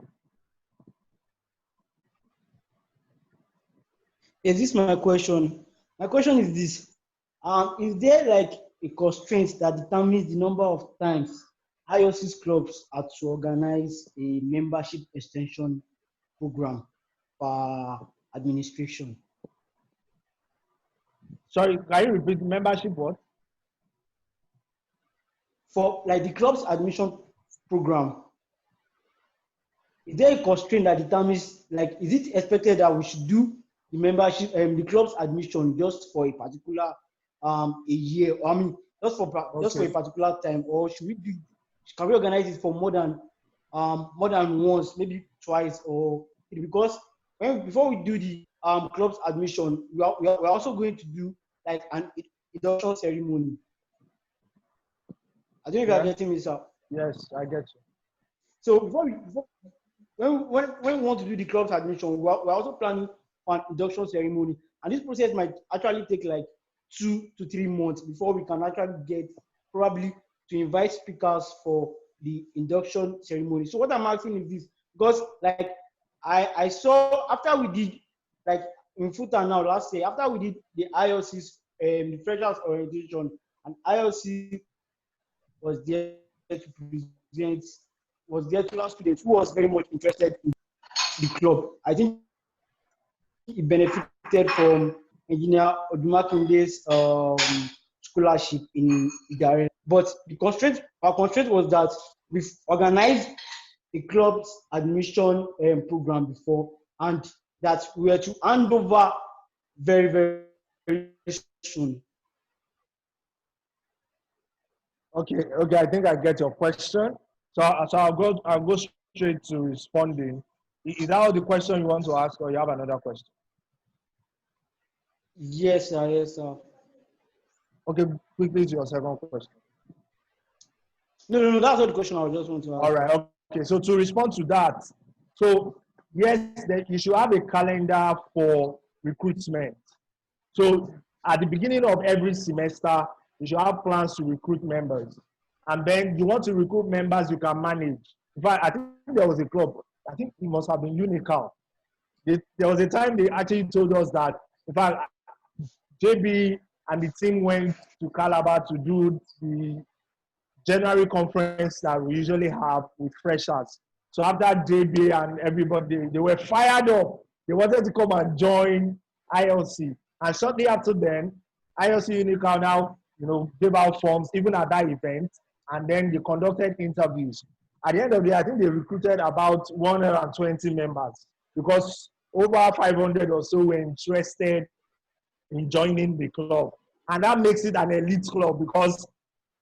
Is this my question? My question is this. Is there like a constraint that determines the number of times IOC's clubs are to organize a membership extension program per administration? Sorry, can you repeat the membership what? For like the club's admission program, is there a constraint that determines, like, is it expected that we should do the membership and the club's admission just for a particular a year? I mean, just for a particular time, or can we organize it for more than once, maybe twice, or because before we do the club's admission, we're also going to do like an induction ceremony. I don't know if you're getting me, sir. Yes, I get you. So when we want to do the club's admission, we're also planning an induction ceremony, and this process might actually take like 2 to 3 months before we can actually get probably to invite speakers for the induction ceremony. So what I'm asking is this, because like I saw after we did, like in Futa now last year, after we did the ILC's the freshers orientation, and ILC was there to present, was there to last students who was very much interested in the club. I think it benefited from Engineer Odumatunde's scholarship in Idare. But our constraint was that we've organized a club's admission program before, and that we were to hand over very, very soon. Okay, I think I get your question. So I'll go straight to responding. Is that all the question you want to ask, or you have another question? Yes, sir. Yes, sir. Okay, quickly to your second question. No, that's not the question I just want to ask. All right, okay. So to respond to that, so yes, you should have a calendar for recruitment. So at the beginning of every semester, you should have plans to recruit members. And then you want to recruit members you can manage. In fact, I think there was a club, I think it must have been Unical. There was a time they actually told us that, in fact, JB and the team went to Calabar to do the January conference that we usually have with freshers. So after JB and everybody, they were fired up. They wanted to come and join ILC. And shortly after then, ILC Unical now, gave out forms even at that event, and then they conducted interviews. At the end of the day, I think they recruited about 120 members because over 500 or so were interested in joining the club. And that makes it an elite club because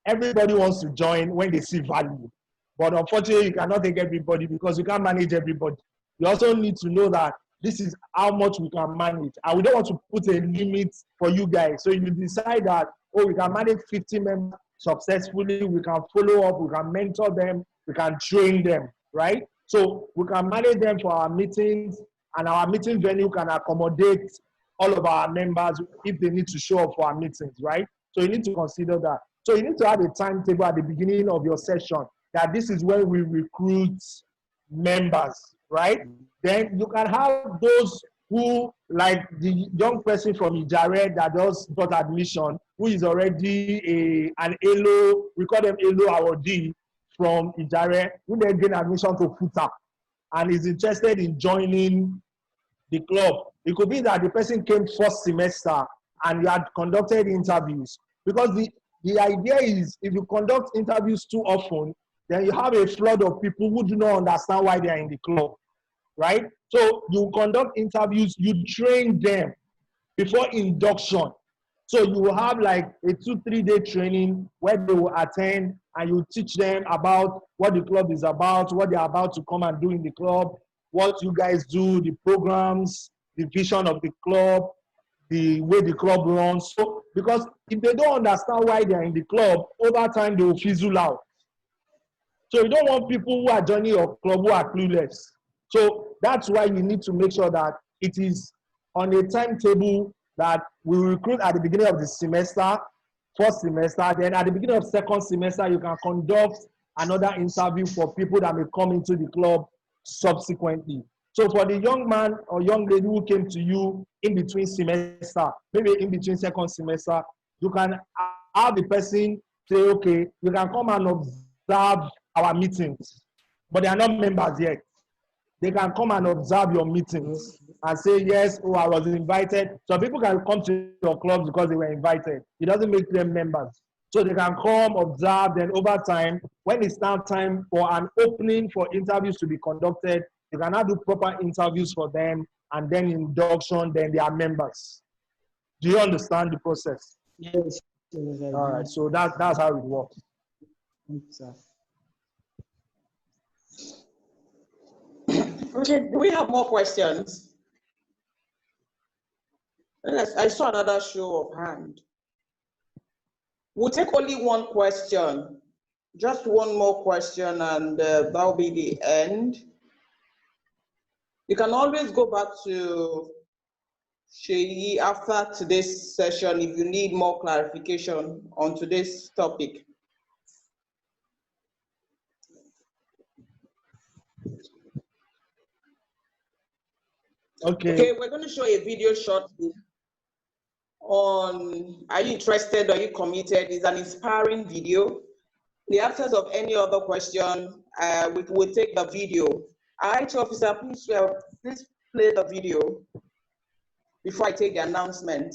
everybody wants to join when they see value. But unfortunately, you cannot take everybody because you can't manage everybody. You also need to know that this is how much we can manage. And we don't want to put a limit for you guys. So you decide that, we can manage 50 members successfully, we can follow up, we can mentor them, we can train them, right? So we can manage them for our meetings, and our meeting venue can accommodate all of our members if they need to show up for our meetings, right? So you need to consider that. So you need to have a timetable at the beginning of your session that this is when we recruit members, right? Then you can have those who, like the young person from Ijare that just got admission, who is already an ELO, we call them ELO awardee from Ijare, who then gain admission to Futa and is interested in joining the club. It could be that the person came first semester and you had conducted interviews. Because the idea is, if you conduct interviews too often, then you have a flood of people who do not understand why they are in the club, right? So you conduct interviews, you train them before induction. So you will have like a 2-3 day training where they will attend, and you teach them about what the club is about, what they are about to come and do in the club, what you guys do, the programs, the vision of the club, the way the club runs. So, because if they don't understand why they are in the club, over time they will fizzle out. So you don't want people who are joining your club who are clueless. So that's why you need to make sure that it is on a timetable that we recruit at the beginning of the semester, first semester. Then at the beginning of second semester, you can conduct another interview for people that may come into the club subsequently. So for the young man or young lady who came to you in between semester, maybe in between second semester, you can have the person say, okay, you can come and observe our meetings, but they are not members yet. They can come and observe your meetings and say, yes, I was invited. So people can come to your club because they were invited. It doesn't make them members. So they can come, observe, then over time, when it's now time for an opening for interviews to be conducted, you can now do proper interviews for them, and then induction, then they are members. Do you understand the process? Yes. All right, so that's how it works. Okay, do we have more questions? Yes, I saw another show of hand. We'll take only one question, just one more question, and that'll be the end. You can always go back to Seyi after today's session if you need more clarification on today's topic. Okay, we're going to show a video shortly on Are You Interested? Are You Committed? It's an inspiring video. In the absence of any other question, we will take the video. IT officer, please play the video before I take the announcement.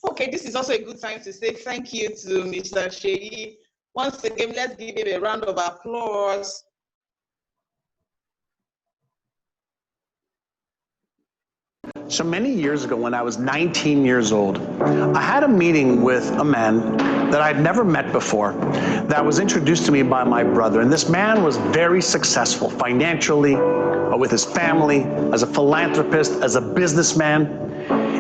Okay, this is also a good time to say thank you to Mr. Seyi. Once again, let's give him a round of applause. So many years ago, when I was 19 years old, I had a meeting with a man that I'd never met before that was introduced to me by my brother. And this man was very successful financially, with his family, as a philanthropist, as a businessman.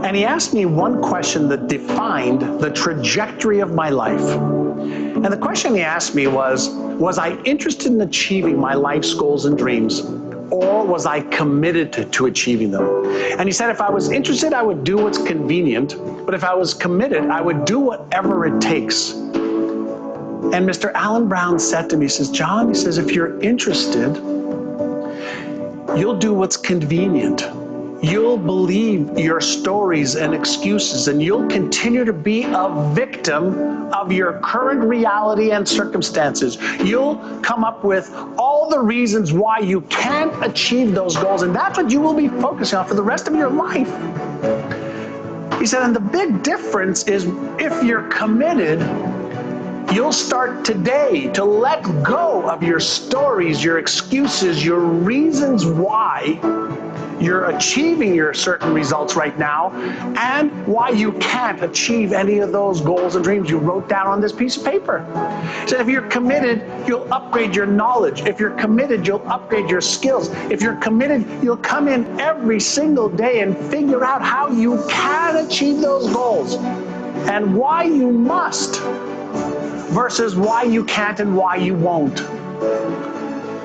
And he asked me one question that defined the trajectory of my life. And the question he asked me was I interested in achieving my life's goals and dreams, or was I committed to achieving them? And he said, if I was interested, I would do what's convenient, but if I was committed, I would do whatever it takes. And Mr. Alan Brown said to me, he says, John, he says, if you're interested, you'll do what's convenient. You'll believe your stories and excuses, and you'll continue to be a victim of your current reality and circumstances. You'll come up with all the reasons why you can't achieve those goals, and that's what you will be focusing on for the rest of your life. He said, and the big difference is if you're committed, you'll start today to let go of your stories, your excuses, your reasons why you're achieving your certain results right now, and why you can't achieve any of those goals and dreams you wrote down on this piece of paper. So if you're committed, you'll upgrade your knowledge. If you're committed, you'll upgrade your skills. If you're committed, you'll come in every single day and figure out how you can achieve those goals and why you must versus why you can't and why you won't.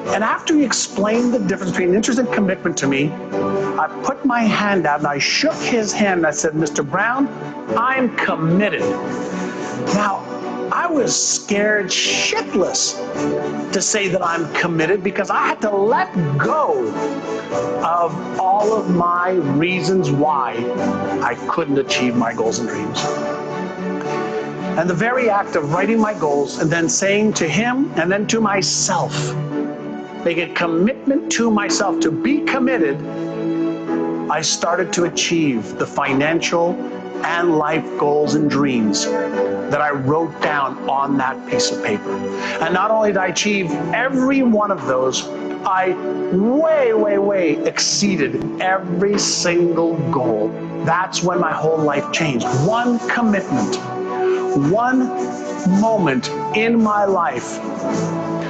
And after he explained the difference between interest and commitment to me, I put my hand out and I shook his hand and I said, Mr. Brown, I'm committed. Now, I was scared shitless to say that I'm committed because I had to let go of all of my reasons why I couldn't achieve my goals and dreams. And the very act of writing my goals and then saying to him and then to myself, make a commitment to myself to be committed, I started to achieve the financial and life goals and dreams that I wrote down on that piece of paper. And not only did I achieve every one of those, I way exceeded every single goal. That's when my whole life changed. One commitment, one moment in my life,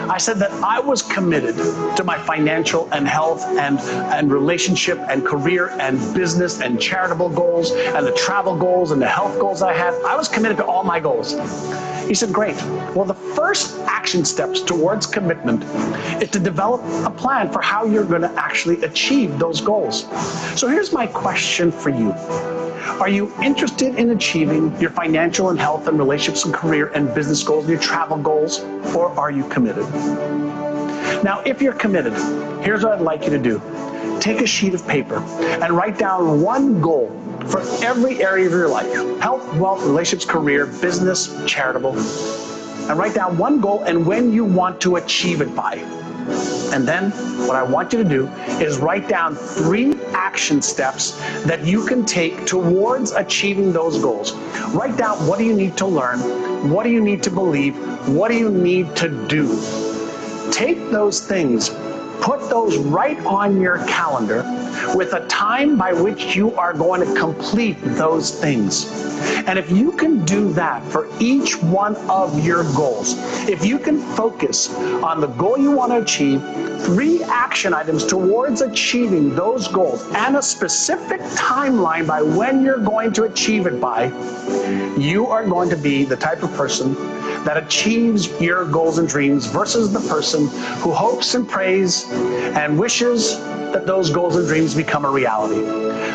I said that I was committed to my financial and health and relationship and career and business and charitable goals and the travel goals and the health goals I had. I was committed to all my goals. He said, great. Well, the first action steps towards commitment is to develop a plan for how you're going to actually achieve those goals. So here's my question for you. Are you interested in achieving your financial and health and relationships and career and business goals and your travel goals, or are you committed? Now, if you're committed, here's what I'd like you to do. Take a sheet of paper and write down one goal for every area of your life: health, wealth, relationships, career, business, charitable. And write down one goal and when you want to achieve it by. And then what I want you to do is write down 3 action steps that you can take towards achieving those goals. Write down, what do you need to learn? What do you need to believe? What do you need to do? Take those things, put those right on your calendar with a time by which you are going to complete those things. And if you can do that for each one of your goals, if you can focus on the goal you want to achieve, 3 action items towards achieving those goals, and a specific timeline by when you're going to achieve it by, you are going to be the type of person that achieves your goals and dreams versus the person who hopes and prays and wishes that those goals and dreams become a reality.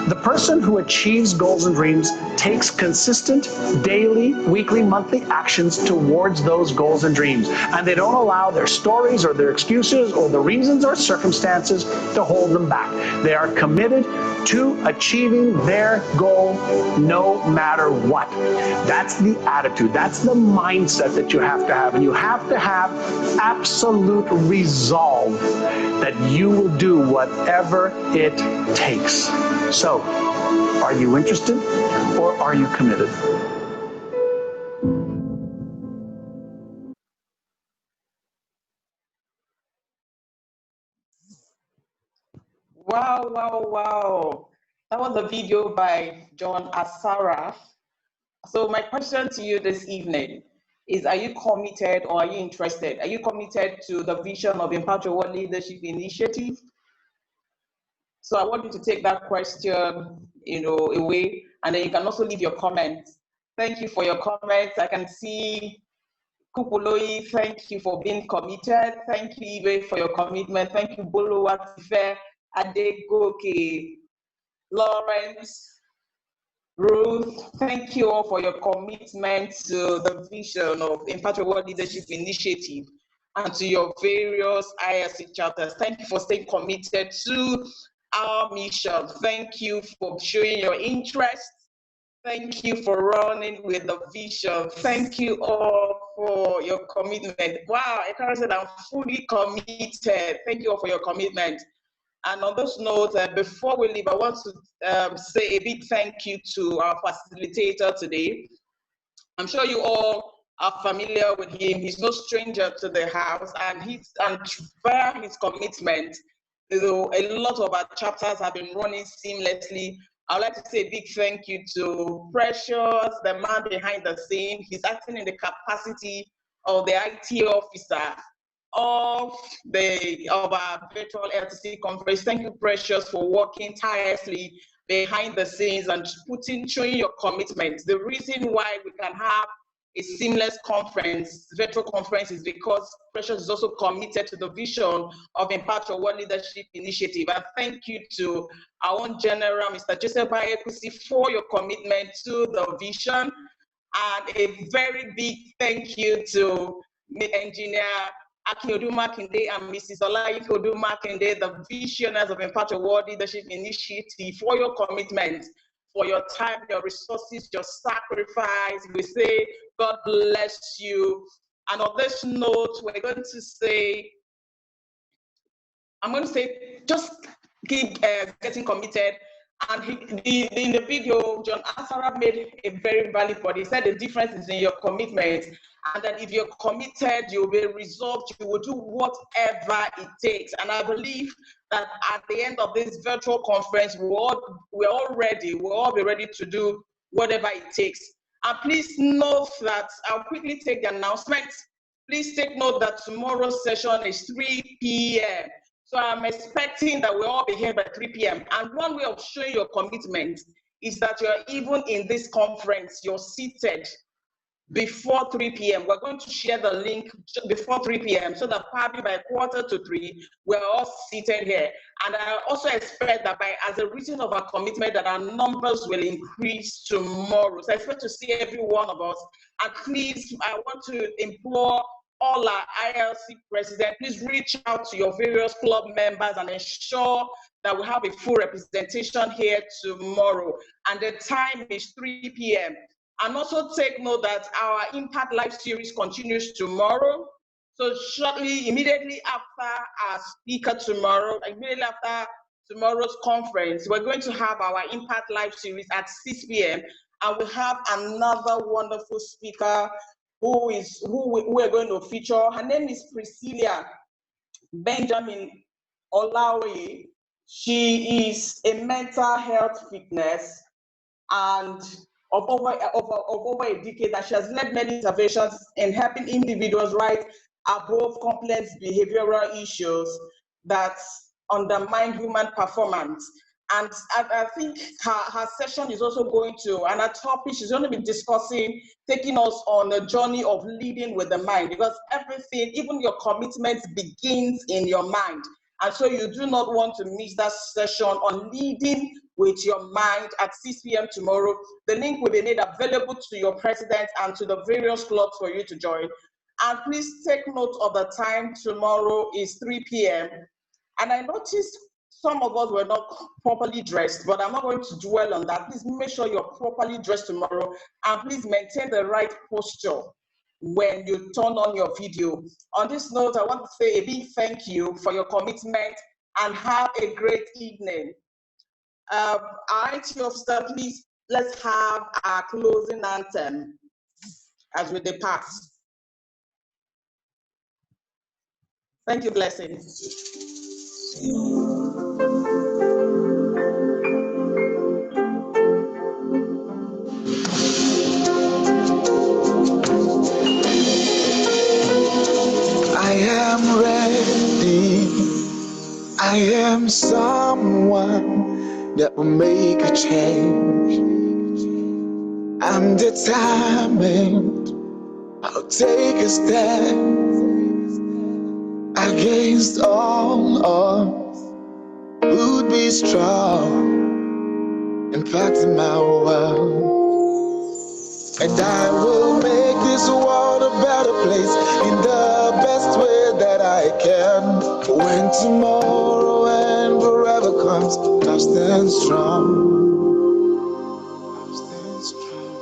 The person who achieves goals and dreams takes consistent daily, weekly, monthly actions towards those goals and dreams. And they don't allow their stories or their excuses or the reasons or circumstances to hold them back. They are committed to achieving their goal no matter what. That's the attitude. That's the mindset that you have to have. And you have to have absolute resolve that you will do whatever it takes. So, are you interested or are you committed? Wow, wow, wow. That was a video by John Asara. So my question to you this evening is, are you committed or are you interested? Are you committed to the vision of Impact Your World Leadership Initiative? So I want you to take that question, away, and then you can also leave your comments. Thank you for your comments. I can see Kupuloi, thank you for being committed. Thank you, Ibe, for your commitment. Thank you, Bolo Watife, Adegoke, Lawrence, Ruth. Thank you all for your commitment to the vision of Impact Your World Leadership Initiative and to your various ILC chapters. Thank you for staying committed to our mission. Thank you for showing your interest. Thank you for running with the vision. Thank you all for your commitment. Wow, I can't say that I'm fully committed. Thank you all for your commitment. And on those notes, before we leave, I want to say a big thank you to our facilitator today. I'm sure you all are familiar with him. He's no stranger to the house, and via his commitment, a lot of our chapters have been running seamlessly. I'd like to say a big thank you to Precious, the man behind the scene. He's acting in the capacity of the IT officer of our virtual LTC conference. Thank you, Precious, for working tirelessly behind the scenes and showing your commitment. The reason why we can have a seamless conference, virtual conference, is because Precious is also committed to the vision of Impact Your World Leadership Initiative. And thank you to our own General, Mr. Joseph Bayekusi, for your commitment to the vision. And a very big thank you to Engineer Akinyodu Makinde and Mrs. Olayinka Odu Makinde, the visionaries of Impact Your World Leadership Initiative, for your commitment, for your time, your resources, your sacrifice. We say, God bless you. And on this note, we're going to say, just keep getting committed. And in the video, John Asara made a very valid point. He said the difference is in your commitment, and that if you're committed, you'll be resolved, you will do whatever it takes. And I believe that at the end of this virtual conference, we're all ready. We'll all be ready to do whatever it takes. And please note that I'll quickly take the announcement. Please take note that tomorrow's session is 3 p.m. So I'm expecting that we'll all be here by 3 p.m. And one way of showing your commitment is that you're even in this conference, you're seated before 3 p.m. We're going to share the link before 3 p.m. so that probably by 2:45, we're all seated here. And I also expect that as a result of our commitment, that our numbers will increase tomorrow. So I expect to see every one of us. And please, I want to implore all our ILC presidents, please reach out to your various club members and ensure that we have a full representation here tomorrow. And the time is 3 p.m. And also take note that our Impact Live series continues tomorrow. So shortly, immediately after our speaker tomorrow, immediately after tomorrow's conference, we're going to have our Impact Live series at 6 p.m. And we have another wonderful speaker who we're going to feature. Her name is Priscilla Benjamin Olawe. She is a mental health fitness and of over a decade that she has led many interventions in helping individuals rise above complex behavioral issues that undermine human performance. And I think her session is also going to, and her topic, she's going to be discussing, taking us on a journey of leading with the mind, because everything, even your commitment, begins in your mind. And so you do not want to miss that session on leading with your mind at 6 p.m. tomorrow. The link will be made available to your president and to the various clubs for you to join. And please take note of the time. Tomorrow is 3 p.m. And I noticed some of us were not properly dressed, but I'm not going to dwell on that. Please make sure you're properly dressed tomorrow, and please maintain the right posture when you turn on your video. On this note, I want to say a big thank you for your commitment and have a great evening. IT officer, please, let's have our closing anthem as we depart. Thank you, Blessing. I am ready. I am someone that will make a change. I'm determined. I'll take a stand against all odds. Would be strong, impacting my world. And I will make this world a better place in the best way that I can. When tomorrow and forever comes, I'll stand strong. I'll stand strong.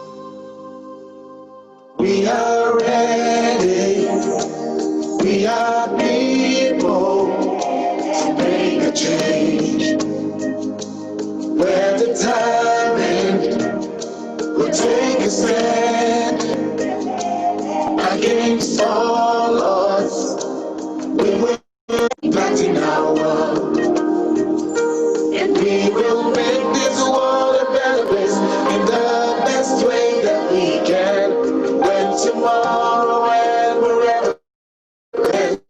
We are ready. We are people to make a change. We're determined. We'll take a stand against all odds. We will impact in our world, and we will make this world a better place in the best way that we can. When tomorrow and forever ends.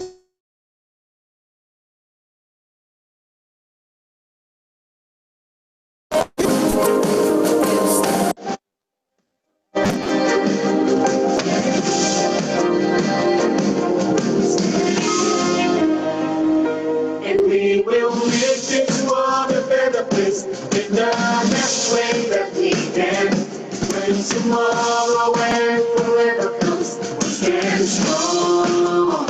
And we will make this world a better place in the best way that we can. When tomorrow and forever comes, we'll stand strong.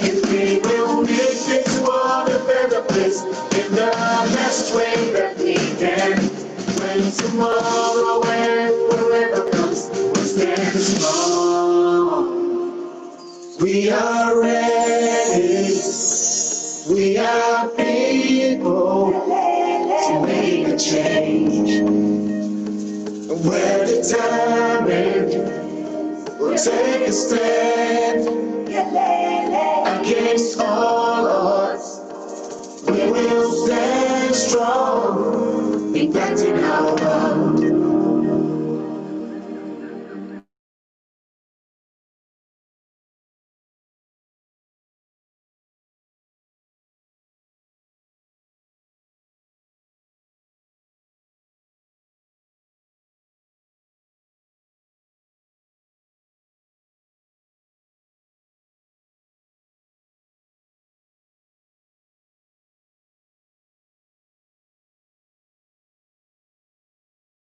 And we will make this world a better place in the best way that we can. When tomorrow and forever comes, we'll stand strong. We are ready. We are people to make a change. We're determined. We'll take a stand against all odds. We will stand strong, impacting our